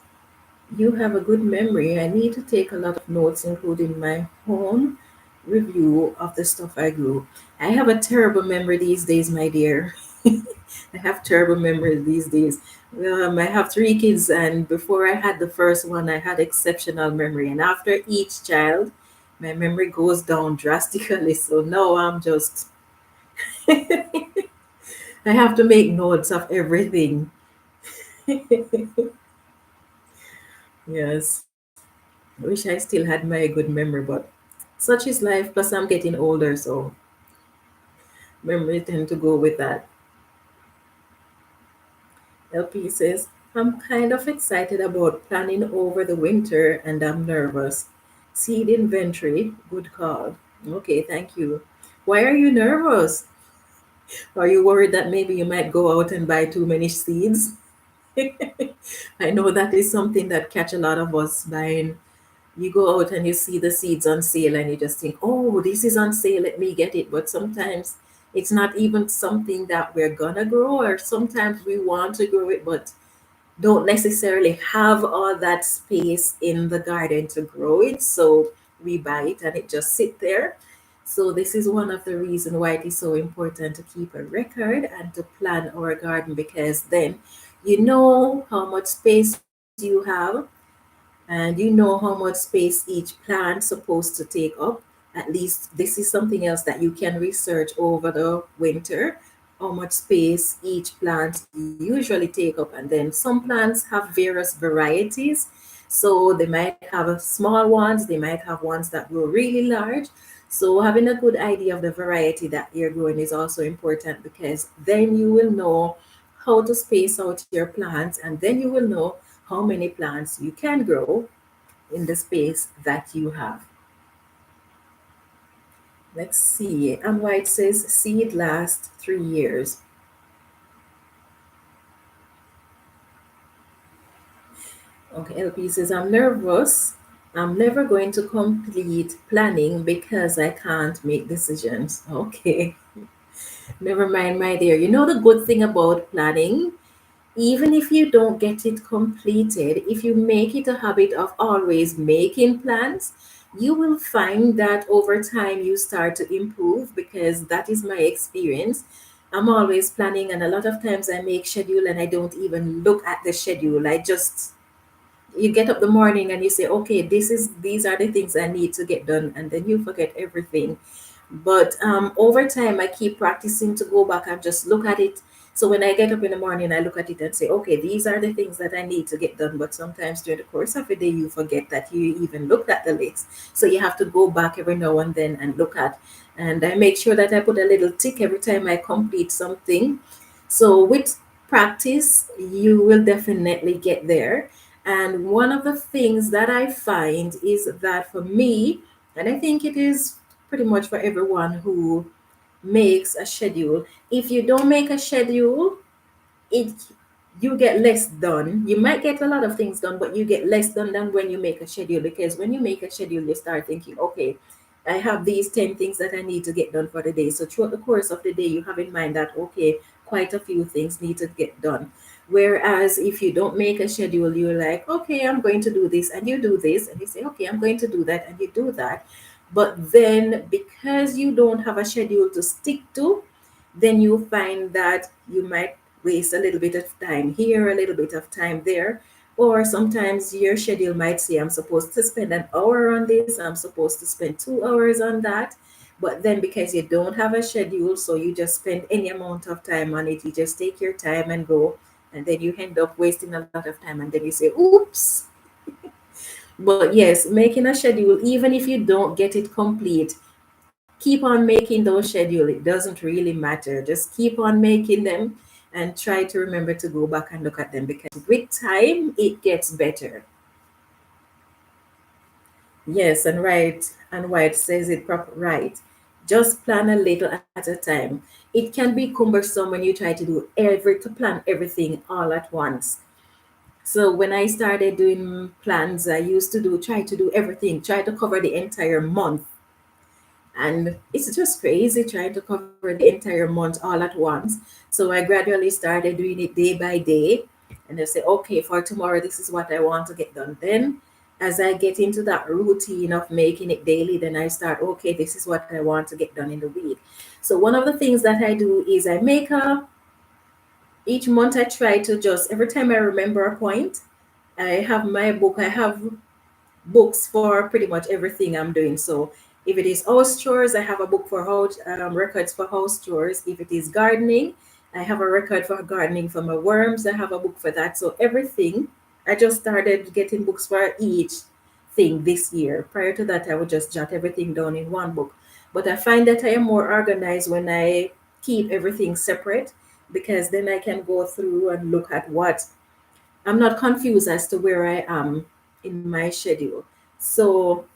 you have a good memory. I need to take a lot of notes, including my own review of the stuff I grew. I have a terrible memory these days, my dear. I have terrible memory these days. I have 3 kids, and before I had the first one, I had exceptional memory. And after each child, my memory goes down drastically. So now I'm just, I have to make notes of everything. Yes. I wish I still had my good memory, but such is life. Plus, I'm getting older, so memory tend to go with that. LP says, I'm kind of excited about planning over the winter and I'm nervous. Seed inventory, good call. Okay, thank you. Why are you nervous? Are you worried that maybe you might go out and buy too many seeds? I know that is something that catch a lot of us buying. You go out and you see the seeds on sale and you just think, oh, this is on sale, let me get it. But sometimes it's not even something that we're gonna grow, or sometimes we want to grow it, but don't necessarily have all that space in the garden to grow it. So we buy it and it just sit there. So this is one of the reasons why it is so important to keep a record and to plan our garden, because then you know how much space you have and you know how much space each plant supposed to take up, At least this is something else that you can research over the winter, how much space each plant usually take up. And then some plants have various varieties. So they might have small ones, they might have ones that grow really large. So having a good idea of the variety that you're growing is also important, because then you will know how to space out your plants, and then you will know how many plants you can grow in the space that you have. Let's see. And White says seed lasts 3 years. Okay, LP says I'm nervous. I'm never going to complete planning because I can't make decisions. Okay, never mind, my dear. You know the good thing about planning? Even if you don't get it completed, if you make it a habit of always making plans, you will find that over time you start to improve, because that is my experience. I'm always planning, and a lot of times I make schedule and I don't even look at the schedule. I just, you get up the morning and you say, okay, these are the things I need to get done, and then you forget everything. But over time, I keep practicing to go back and just look at it. So when I get up in the morning, I look at it and say, okay, these are the things that I need to get done. But sometimes during the course of the day, you forget that you even looked at the list. So you have to go back every now and then and look at. And I make sure that I put a little tick every time I complete something. So with practice, you will definitely get there. And one of the things that I find is that for me, and I think it is pretty much for everyone who makes a schedule, if you don't make a schedule, it you get less done. You might get a lot of things done, but you get less done than when you make a schedule, because when you make a schedule, you start thinking, okay, I have these 10 things that I need to get done for the day. So throughout the course of the day, you have in mind that, okay, quite a few things need to get done. Whereas if you don't make a schedule, you're like, okay, I'm going to do this, and you do this, and you say, okay, I'm going to do that, and you do that. But then because you don't have a schedule to stick to, then you find that you might waste a little bit of time here, a little bit of time there. Or sometimes your schedule might say, I'm supposed to spend an hour on this, I'm supposed to spend 2 hours on that. But then because you don't have a schedule, so you just spend any amount of time on it, you just take your time and go. And then you end up wasting a lot of time. And then you say, oops. But yes, making a schedule, even if you don't get it complete, keep on making those schedule. It doesn't really matter. Just keep on making them and try to remember to go back and look at them, because with time it gets better. Yes, and White says it right. Just plan a little at a time. It can be cumbersome when you try to do to plan everything all at once. So when I started doing plans, I used to do try to do everything, try to cover the entire month. And it's just crazy trying to cover the entire month all at once. So I gradually started doing it day by day. And I say, okay, for tomorrow, this is what I want to get done. Then, as I get into that routine of making it daily, then I start, okay, this is what I want to get done in the week. So, one of the things that I do is I make a, each month I try to just, every time I remember a point, I have my book, I have books for pretty much everything I'm doing. So if it is house chores, I have a book for house records for house chores. If it is gardening, I have a record for gardening. For my worms, I have a book for that. So everything, I just started getting books for each thing this year. Prior to that, I would just jot everything down in one book. But I find that I am more organized when I keep everything separate, because then I can go through and look at what, I'm not confused as to where I am in my schedule. So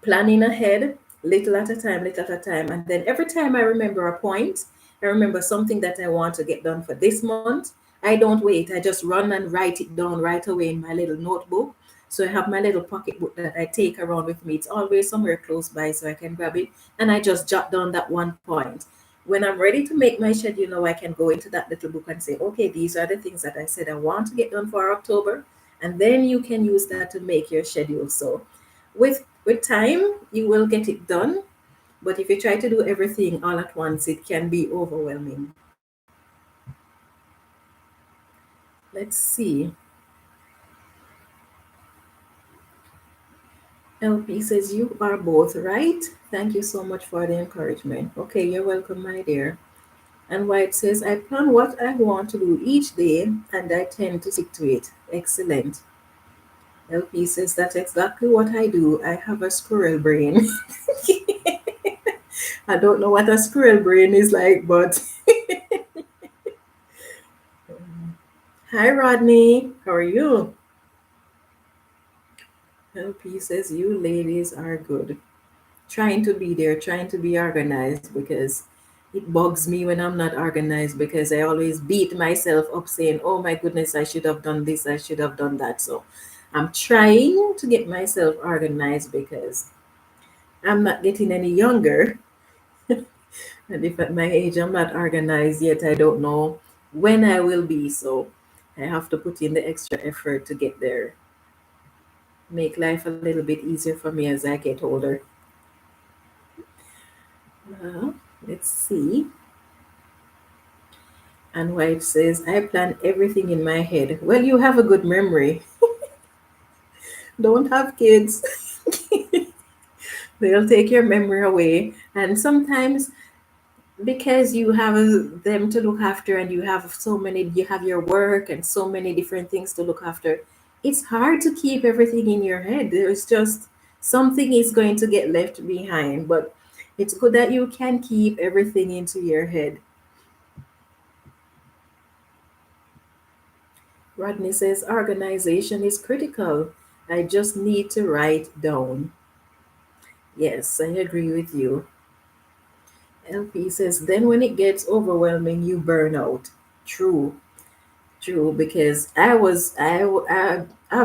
planning ahead, little at a time, little at a time. And then every time I remember a point, I remember something that I want to get done for this month, I don't wait. I just run and write it down right away in my little notebook. So I have my little pocketbook that I take around with me. It's always somewhere close by so I can grab it. And I just jot down that one point. When I'm ready to make my schedule now, I can go into that little book and say, okay, these are the things that I said I want to get done for October. And then you can use that to make your schedule. So with time, you will get it done. But if you try to do everything all at once, it can be overwhelming. Let's see. LP says, you are both right. Thank you so much for the encouragement. Okay, you're welcome, my dear. And White says, I plan what I want to do each day and I tend to stick to it. Excellent. LP says, that's exactly what I do. I have a squirrel brain. I don't know what a squirrel brain is like, but hi, Rodney. How are you? LP says, you ladies are good. Trying to be there, trying to be organized because it bugs me when I'm not organized because I always beat myself up saying, oh my goodness, I should have done this, I should have done that. So I'm trying to get myself organized because I'm not getting any younger. And if at my age I'm not organized yet, I don't know when I will be. So I have to put in the extra effort to get there. Make life a little bit easier for me as I get older. Let's see. And White says, I plan everything in my head. Well, you have a good memory. Don't have kids. They'll take your memory away. And sometimes because you have them to look after and you have so many, you have your work and so many different things to look after, it's hard to keep everything in your head. There's just something is going to get left behind. But it's good that you can keep everything into your head. Rodney says organization is critical. I just need to write down. Yes, I agree with you. LP says then when it gets overwhelming, you burn out. True, true. Because I've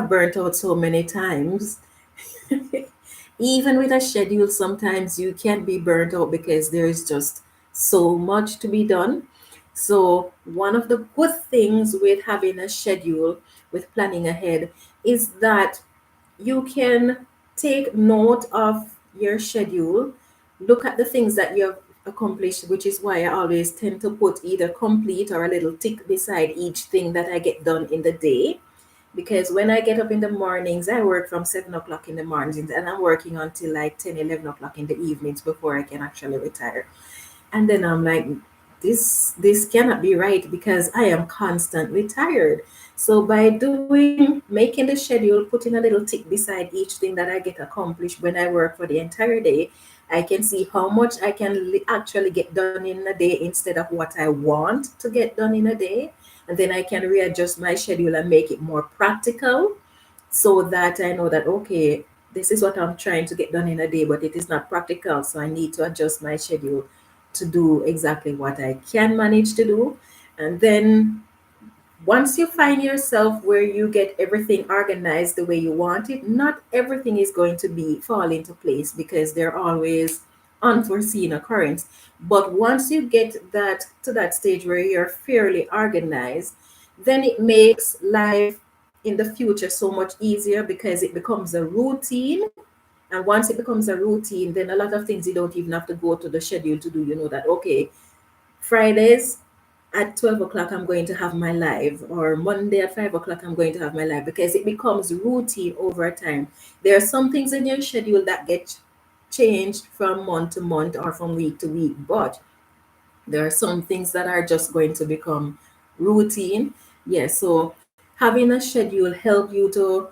burnt out so many times. Even with a schedule, sometimes you can be burnt out because there is just so much to be done. So, one of the good things with having a schedule, with planning ahead, is that you can take note of your schedule, look at the things that you have accomplished, which is why I always tend to put either complete or a little tick beside each thing that I get done in the day, because when I get up in the mornings, I work from 7 o'clock in the mornings and I'm working until like 10, 11 o'clock in the evenings before I can actually retire. And then I'm like, this cannot be right because I am constantly tired. So by doing making the schedule, putting a little tick beside each thing that I get accomplished when I work for the entire day, I can see how much I can actually get done in a day instead of what I want to get done in a day. And then I can readjust my schedule and make it more practical so that I know that, okay, this is what I'm trying to get done in a day, but it is not practical. So I need to adjust my schedule to do exactly what I can manage to do. And then once you find yourself where you get everything organized the way you want it, not everything is going to be fall into place because there are always unforeseen occurrence. But once you get that to that stage where you're fairly organized, then it makes life in the future so much easier because it becomes a routine. And once it becomes a routine, then a lot of things you don't even have to go to the schedule to do. You know that, okay, Fridays at 12 o'clock, I'm going to have my live, or Monday at 5 o'clock, I'm going to have my live because it becomes routine over time. There are some things in your schedule that get changed from month to month or from week to week, but there are some things that are just going to become routine. Yes, so having a schedule help you to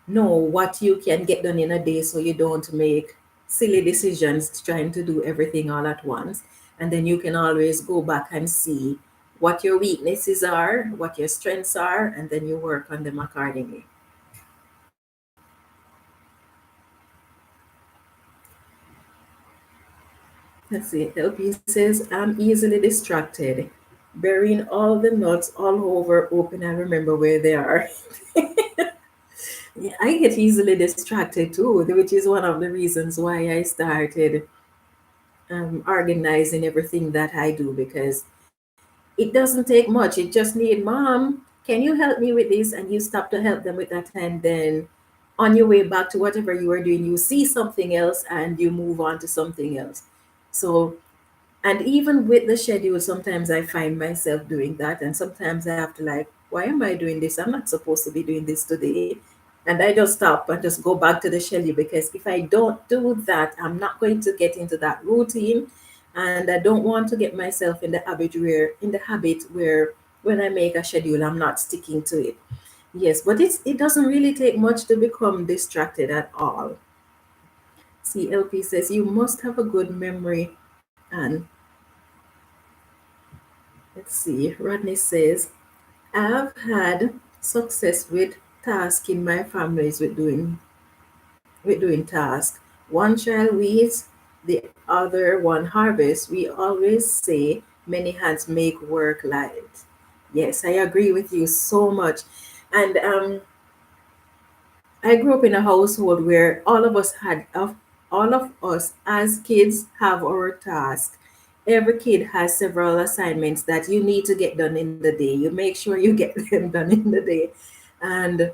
know what you can get done in a day so you don't make silly decisions trying to do everything all at once. And then you can always go back and see what your weaknesses are, what your strengths are, and then you work on them accordingly. Let's see. LP says, I'm easily distracted. Burying all the nuts all over, open and remember where they are. Yeah, I get easily distracted too, which is one of the reasons why I started organizing everything that I do because it doesn't take much. It just need, mom, can you help me with this? And you stop to help them with that, and then on your way back to whatever you are doing, you see something else and you move on to something else. So, and even with the schedule, sometimes I find myself doing that, and sometimes I have to like, why am I doing this? I'm not supposed to be doing this today. And I just stop and just go back to the schedule, because if I don't do that, I'm not going to get into that routine. And I don't want to get myself in the habit where when I make a schedule, I'm not sticking to it. Yes, but it doesn't really take much to become distracted at all. CLP says you must have a good memory. And let's see, Rodney says I've had success with tasks in my families with doing tasks. One child weeds, the other one harvests. We always say many hands make work light. Yes, I agree with you so much. And I grew up in a household where all of us as kids have our task. Every kid has several assignments that you need to get done in the day. You make sure you get them done in the day. And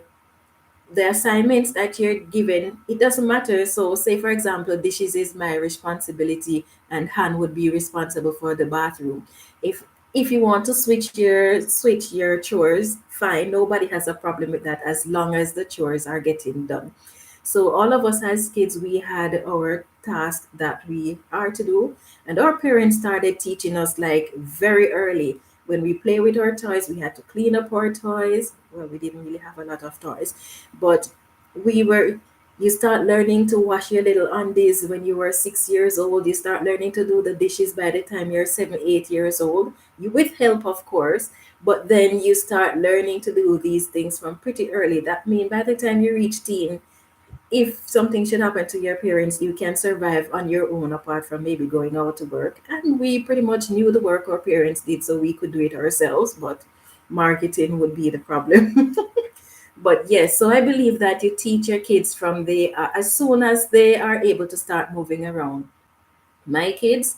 the assignments that you're given, it doesn't matter. So, say for example, dishes is my responsibility, and Han would be responsible for the bathroom. If if you want to switch your chores, fine. Nobody has a problem with that as long as the chores are getting done. So all of us as kids, we had our task that we are to do, and our parents started teaching us like very early. When we play with our toys, we had to clean up our toys. Well, we didn't really have a lot of toys, but we were. You start learning to wash your little undies when you were 6 years old. You start learning to do the dishes by the time you're 7, 8 years old. You with help, of course, but then you start learning to do these things from pretty early. That means by the time you reach teen, if something should happen to your parents, you can survive on your own apart from maybe going out to work. And we pretty much knew the work our parents did, so we could do it ourselves, but marketing would be the problem. But yes, so I believe that you teach your kids from the as soon as they are able to start moving around. My kids,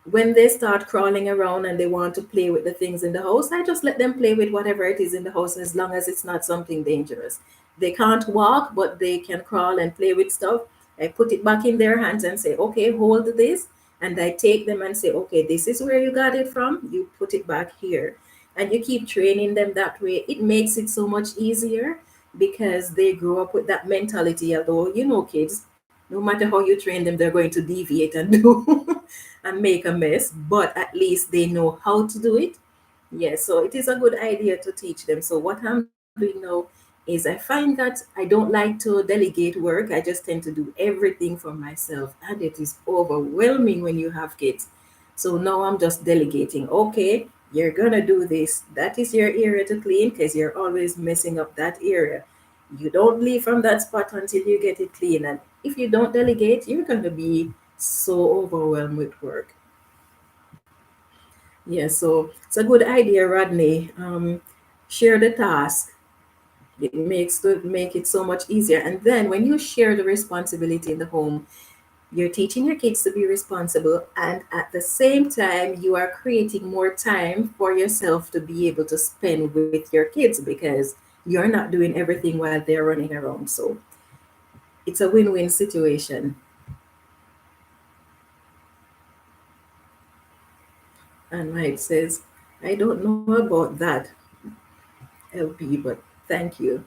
when they start crawling around and they want to play with the things in the house, I just let them play with whatever it is in the house as long as it's not something dangerous. They can't walk, but they can crawl and play with stuff. I put it back in their hands and say, okay, hold this. And I take them and say, okay, this is where you got it from. You put it back here. And you keep training them that way. It makes it so much easier because they grow up with that mentality. Although, kids, no matter how you train them, they're going to deviate and do and make a mess, but at least they know how to do it. Yes, so it is a good idea to teach them. So what I'm doing now is I find that I don't like to delegate work. I just tend to do everything for myself, and it is overwhelming when you have kids. So now I'm just delegating. Okay, you're gonna do this. That is your area to clean because you're always messing up that area. You don't leave from that spot until you get it clean. And if you don't delegate, you're gonna be so overwhelmed with work. Yeah, so it's a good idea, Rodney. Share the task. Make it so much easier. And then when you share the responsibility in the home, you're teaching your kids to be responsible, and at the same time, you are creating more time for yourself to be able to spend with your kids because you're not doing everything while they're running around. So it's a win-win situation. And Mike says, I don't know about that, LP, but thank you.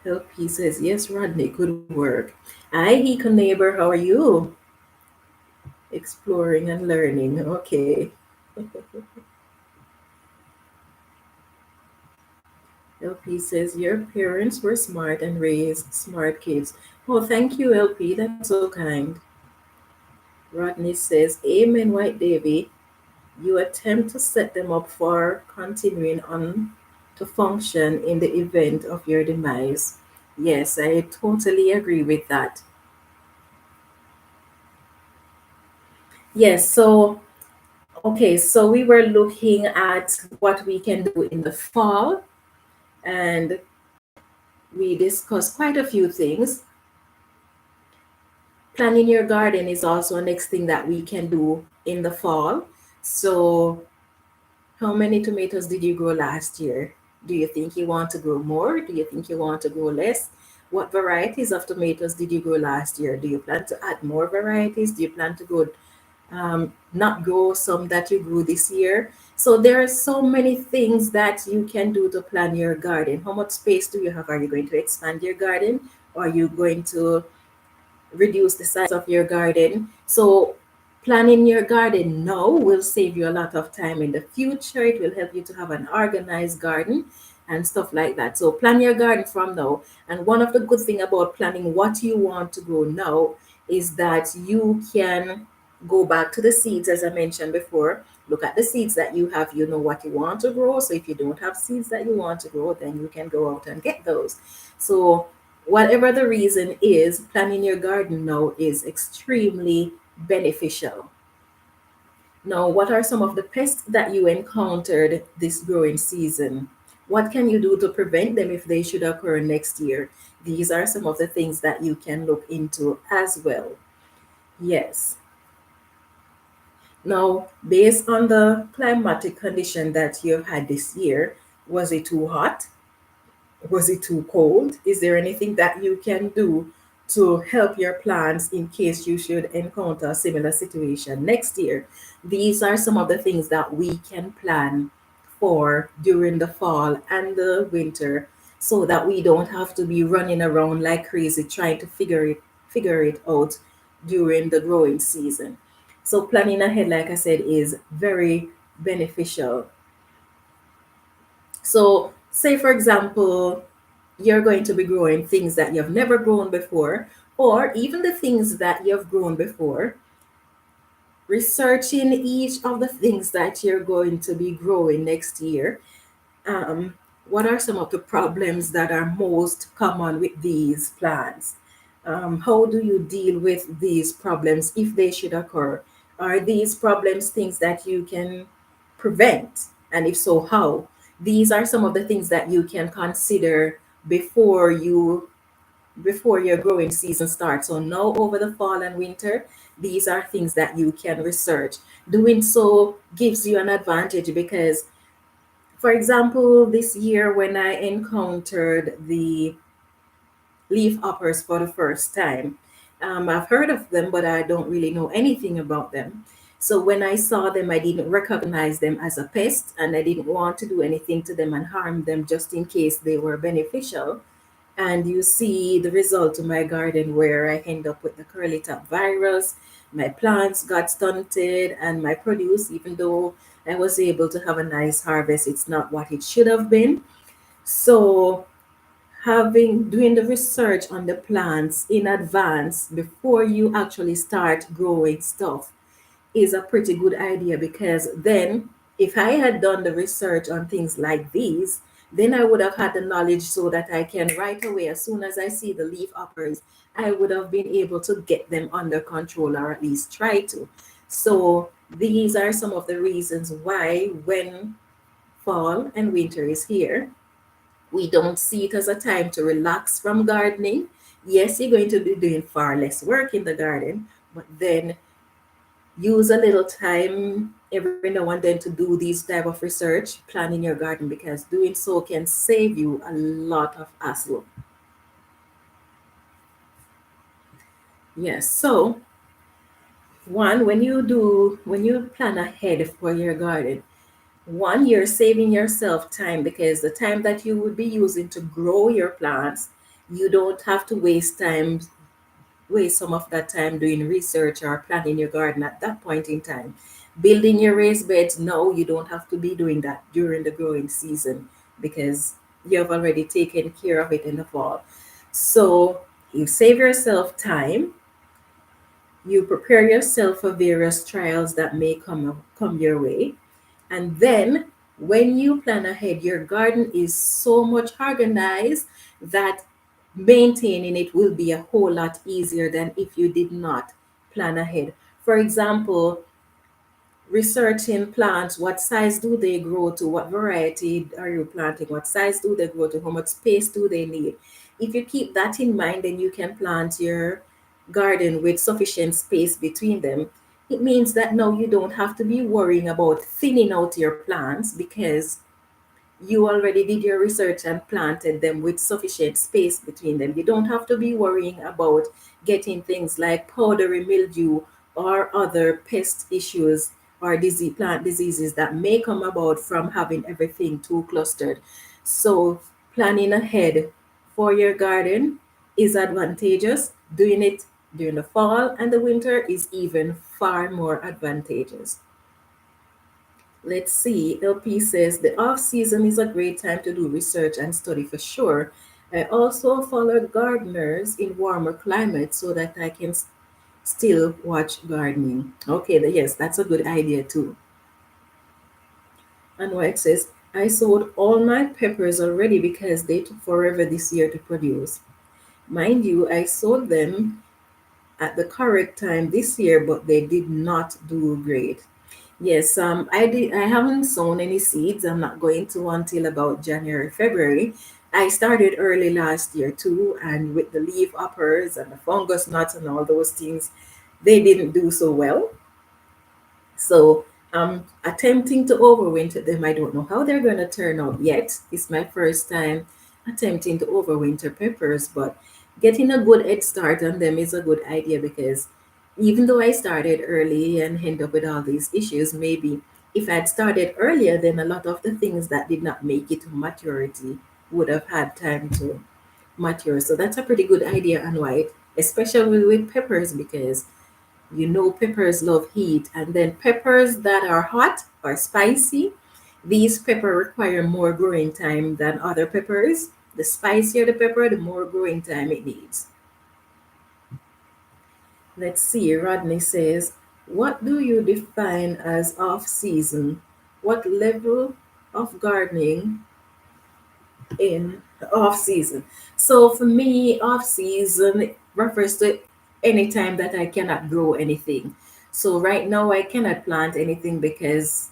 LP says, yes, Rodney, good work. Hi, Hiko neighbor, how are you? Exploring and learning. Okay. LP says, your parents were smart and raised smart kids. Oh, thank you, LP. That's so kind. Rodney says, Amen, White Davy. You attempt to set them up for continuing on to function in the event of your demise. Yes, I totally agree with that. Yes, so okay, so we were looking at what we can do in the fall, and we discussed quite a few things. Planning your garden is also a next thing that we can do in the fall. So, how many tomatoes did you grow last year? Do you think you want to grow more? Do you think you want to grow less? What varieties of tomatoes did you grow last year? Do you plan to add more varieties? Do you plan to grow not grow some that you grew this year. So there are so many things that you can do to plan your garden. How much space do you have? Are you going to expand your garden? Or are you going to reduce the size of your garden? So planning your garden now will save you a lot of time in the future. It will help you to have an organized garden and stuff like that. So plan your garden from now. And one of the good thing about planning what you want to grow now is that you can go back to the seeds, as I mentioned before. Look at the seeds that you have, you know what you want to grow. So if you don't have seeds that you want to grow, then you can go out and get those. So whatever the reason is, planning your garden now is extremely beneficial. Now, what are some of the pests that you encountered this growing season? What can you do to prevent them if they should occur next year? These are some of the things that you can look into as well. Yes. Now, based on the climatic condition that you've had this year, was it too hot? Was it too cold? Is there anything that you can do to help your plants in case you should encounter a similar situation next year? These are some of the things that we can plan for during the fall and the winter so that we don't have to be running around like crazy trying to figure it out during the growing season. So planning ahead, like I said, is very beneficial. So, say for example, you're going to be growing things that you've never grown before, or even the things that you've grown before, researching each of the things that you're going to be growing next year. um, what are some of the problems that are most common with these plants? How do you deal with these problems if they should occur? Are these problems things that you can prevent? And if so, how? These are some of the things that you can consider before you before your growing season starts. So now over the fall and winter, these are things that you can research. Doing so gives you an advantage because, for example, this year when I encountered the leaf hoppers for the first time, I've heard of them, but I don't really know anything about them. So when I saw them, I didn't recognize them as a pest, and I didn't want to do anything to them and harm them just in case they were beneficial. And you see the result of my garden where I end up with the curly top virus. My plants got stunted, and my produce, even though I was able to have a nice harvest, it's not what it should have been. So having doing the research on the plants in advance before you actually start growing stuff is a pretty good idea, because then if I had done the research on things like these, then I would have had the knowledge so that I can right away, as soon as I see the leaf uppers, I would have been able to get them under control, or at least try to. So these are some of the reasons why when fall and winter is here, we don't see it as a time to relax from gardening. Yes, you're going to be doing far less work in the garden, but then use a little time every now and then to do these type of research, planning your garden, because doing so can save you a lot of hassle. Yes. So one, when you plan ahead for your garden, one, you're saving yourself time, because the time that you would be using to grow your plants, you don't have to waste some of that time doing research or planning your garden at that point in time. Building your raised beds, no, you don't have to be doing that during the growing season, because you have already taken care of it in the fall. So you save yourself time, you prepare yourself for various trials that may come your way, and then when you plan ahead, your garden is so much organized that maintaining it will be a whole lot easier than if you did not plan ahead. For example, researching plants, what size do they grow to, what variety are you planting, what size do they grow to, how much space do they need. If you keep that in mind, then you can plant your garden with sufficient space between them. It means that now you don't have to be worrying about thinning out your plants, because you already did your research and planted them with sufficient space between them. You don't have to be worrying about getting things like powdery mildew or other pest issues or plant diseases that may come about from having everything too clustered. So planning ahead for your garden is advantageous. Doing it during the fall and the winter is even far more advantageous. Let's see. LP says the off season is a great time to do research and study for sure. I also follow gardeners in warmer climates so that I can still watch gardening. Okay, yes, that's a good idea too. And White says, I sowed all my peppers already because they took forever this year to produce. Mind you, I sowed them at the correct time this year, but they did not do great. Yes, I haven't sown any seeds. I'm not going to until about January, February. I started early last year too, and with the leaf uppers and the fungus knots and all those things, they didn't do so well. So I'm attempting to overwinter them. I don't know how they're going to turn out yet. It's my first time attempting to overwinter peppers, but getting a good head start on them is a good idea because even though I started early and end up with all these issues, maybe if I'd started earlier, then a lot of the things that did not make it to maturity would have had time to mature. So that's a pretty good idea on White, especially with peppers because peppers love heat, and then peppers that are hot or spicy, these pepper require more growing time than other peppers. The spicier the pepper, the more growing time it needs. Let's see. Rodney says, what do you define as off season? What level of gardening in the off season? So for me, off season refers to any time that I cannot grow anything. So right now I cannot plant anything because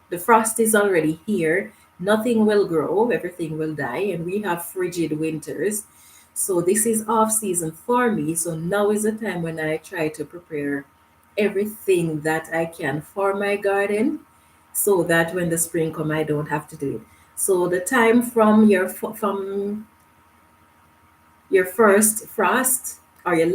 the frost is already here. Nothing will grow, everything will die, and we have frigid winters. So this is off season for me. So now is the time when I try to prepare everything that I can for my garden so that when the spring come I don't have to do it. So the time from your first frost or your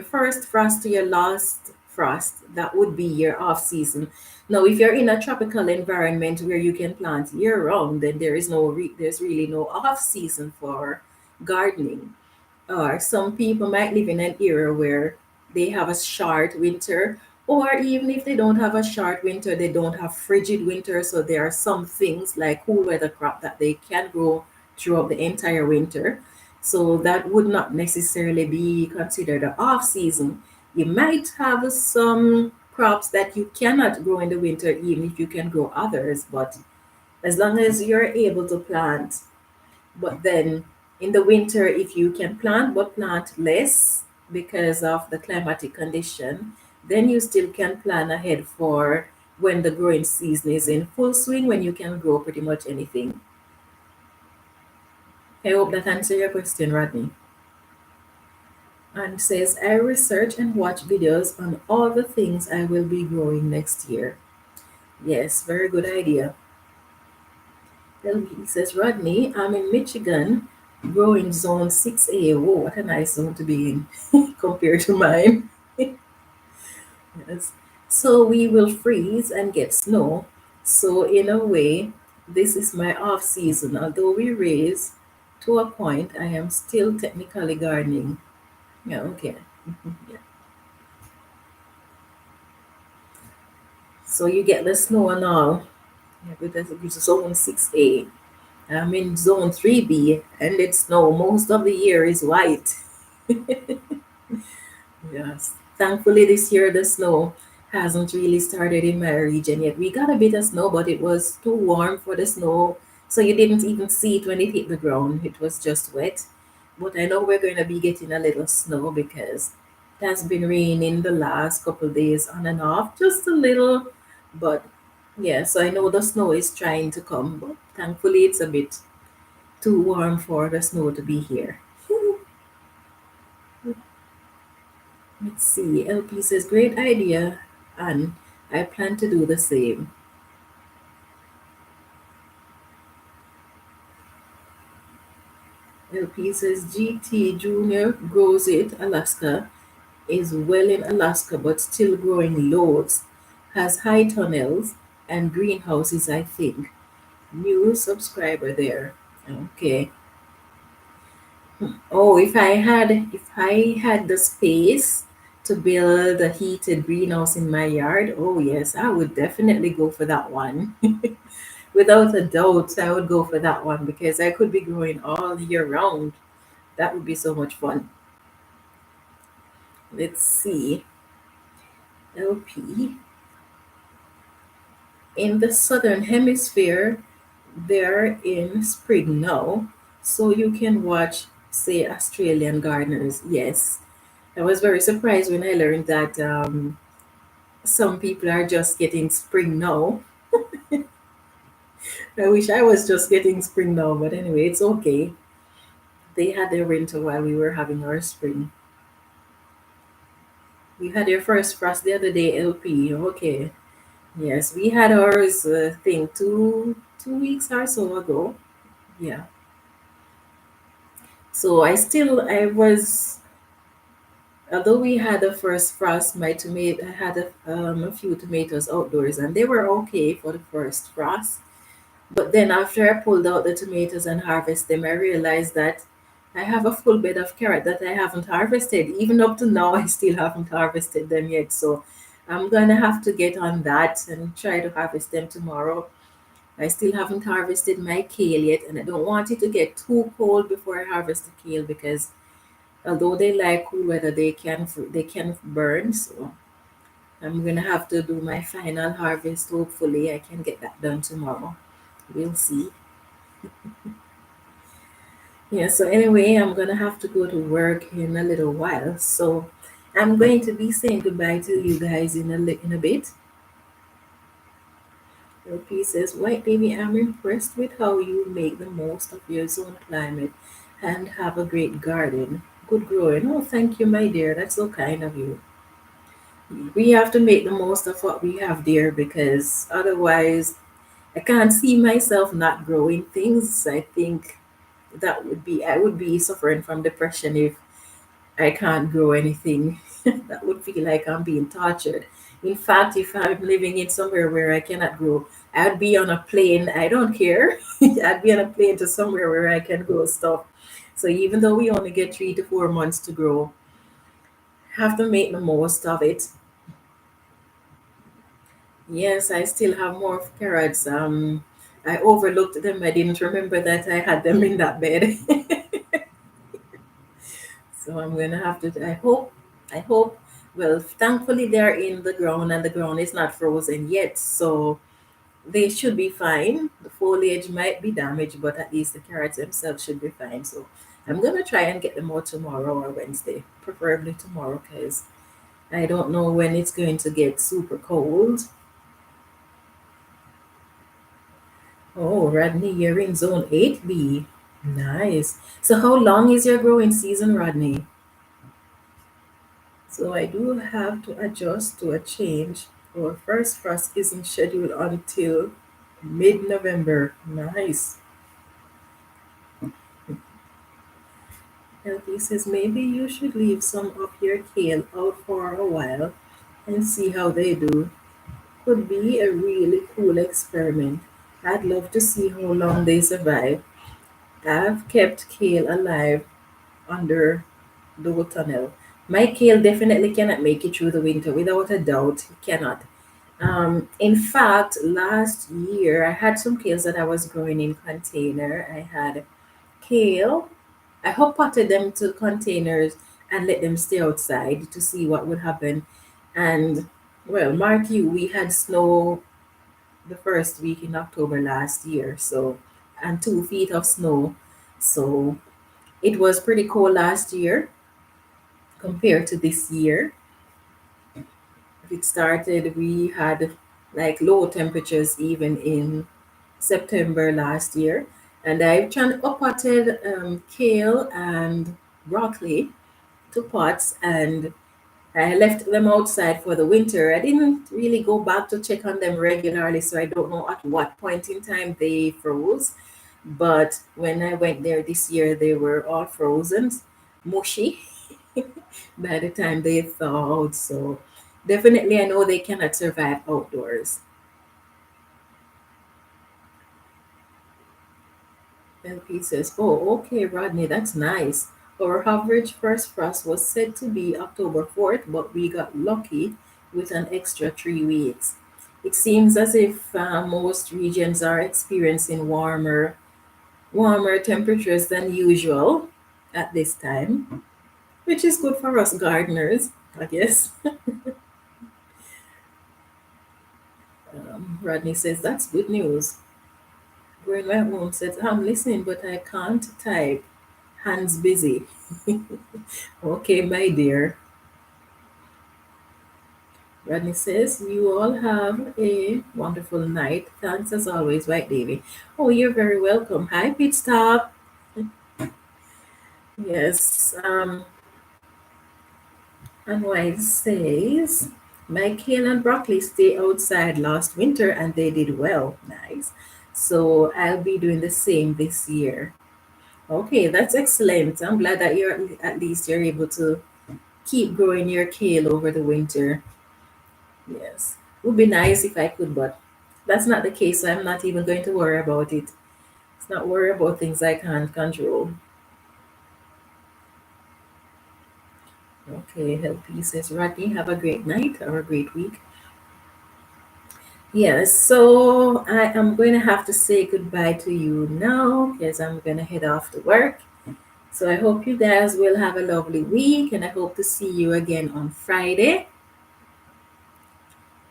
first frost to your last frost, that would be your off season. Now, if you're in a tropical environment where you can plant year round, then there's really no off season for gardening. Or some people might live in an era where they have a short winter, or even if they don't have a short winter, they don't have frigid winter. So there are some things like cool weather crop that they can grow throughout the entire winter. So that would not necessarily be considered an off season. You might have some crops that you cannot grow in the winter, even if you can grow others, but as long as you're able to plant, but then in the winter, if you can plant but plant less because of the climatic condition, then you still can plan ahead for when the growing season is in full swing, when you can grow pretty much anything. I hope that answers your question, Rodney. And says, I research and watch videos on all the things I will be growing next year. Yes, very good idea. He says, Rodney, I'm in Michigan, growing zone 6A. Whoa, what a nice zone to be in compared to mine. Yes. So we will freeze and get snow. So, in a way, this is my off season. Although we raise to a point, I am still technically gardening. Yeah, okay. Yeah. So, you get the snow and all. Yeah, but that's zone 6A. I'm in zone 3B and it's snow. Most of the year is white. Yes. Thankfully, this year the snow hasn't really started in my region yet. We got a bit of snow, but it was too warm for the snow. So you didn't even see it when it hit the ground. It was just wet. But I know we're going to be getting a little snow because it has been raining the last couple of days on and off, just a little. But yeah, so I know the snow is trying to come, but thankfully it's a bit too warm for the snow to be here. Let's see. LP says, great idea, and I plan to do the same. LP says, GT Junior grows it, Alaska. is well in Alaska but still growing loads, has high tunnels and greenhouses, I think. New subscriber there. Okay. Oh, if I had the space to build a heated greenhouse in my yard, oh yes, I would definitely go for that one. Without a doubt, I would go for that one because I could be growing all year round. That would be so much fun. Let's see. LP. In the southern hemisphere, they're in spring now, so you can watch, say, Australian gardeners. Yes, I was very surprised when I learned that some people are just getting spring now. I wish I was just getting spring now, but anyway, it's okay. They had their winter while we were having our spring. You had your first frost the other day, LP. Okay. Yes, we had ours, think 2 weeks or so ago. Yeah. So I was, although we had the first frost, I had a few tomatoes outdoors and they were okay for the first frost. But then after I pulled out the tomatoes and harvested them, I realized that I have a full bed of carrot that I haven't harvested. Even up to now, I still haven't harvested them yet. So I'm gonna have to get on that and try to harvest them tomorrow. I still haven't harvested my kale yet, and I don't want it to get too cold before I harvest the kale because although they like cool weather, they can burn. So I'm gonna have to do my final harvest. Hopefully, I can get that done tomorrow. We'll see. Yeah, so anyway, I'm gonna have to go to work in a little while. So I'm going to be saying goodbye to you guys in a bit. LP says, White Baby, I'm impressed with how you make the most of your zone climate and have a great garden. Good growing. Oh, thank you, my dear. That's so kind of you. We have to make the most of what we have there because otherwise I can't see myself not growing things. I think I would be suffering from depression if I can't grow anything. That would feel like I'm being tortured. In fact, if I'm living in somewhere where I cannot grow, I'd be on a plane. I don't care. I'd be on a plane to somewhere where I can grow stuff. So even though we only get 3 to 4 months to grow, have to make the most of it. Yes, I still have more carrots. I overlooked them. I didn't remember that I had them in that bed. So I'm gonna have to. I hope. Well, thankfully they're in the ground and the ground is not frozen yet, so they should be fine. The foliage might be damaged, but at least the carrots themselves should be fine. So I'm gonna try and get them out tomorrow or Wednesday, preferably tomorrow, because I don't know when it's going to get super cold. Oh, Rodney, you're in zone 8B. Nice. So how long is your growing season, Rodney? So I do have to adjust to a change. Our first frost isn't scheduled until mid-November. Nice. LP says maybe you should leave some of your kale out for a while and see how they do. Could be a really cool experiment. I'd love to see how long they survive. I've kept kale alive under the tunnel. My kale definitely cannot make it through the winter, without a doubt. It cannot. In fact, last year I had some kales that I was growing in container. I had kale. I hot potted them to containers and let them stay outside to see what would happen. And well, mark you, we had snow the first week in October last year, so and 2 feet of snow. So it was pretty cold last year compared to this year. It started, we had like low temperatures even in September last year. And I've potted kale and broccoli to pots and I left them outside for the winter. I didn't really go back to check on them regularly, so I don't know at what point in time they froze. But when I went there this year, they were all frozen, mushy. by the time they thaw out. So definitely, I know they cannot survive outdoors. LP says, "Oh, okay, Rodney, that's nice. Our average first frost was said to be October 4th, but we got lucky with an extra 3 weeks. It seems as if most regions are experiencing warmer temperatures than usual at this time, which is good for us gardeners, I guess." Rodney says, "That's good news." Going my home says, "I'm listening, but I can't type. Hands busy." Okay, my dear. Rodney says, "You all have a wonderful night. Thanks as always, White Davy." Oh, you're very welcome. Hi, Pit Stop. Yes. And White says, "My kale and broccoli stay outside last winter and they did well." Nice. So I'll be doing the same this year. Okay, that's excellent. I'm glad that you're able to keep growing your kale over the winter. Yes. Would be nice if I could, but that's not the case, so I'm not even going to worry about it. It's not worry about things I can't control. Okay, LP says, "Rodney, have a great night or a great week." Yes, so I am going to have to say goodbye to you now because I'm going to head off to work. So I hope you guys will have a lovely week and I hope to see you again on Friday.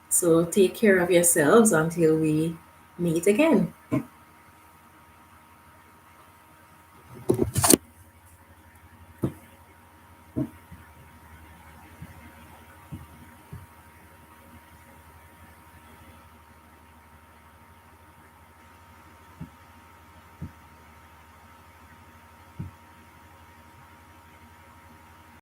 So take care of yourselves until we meet again.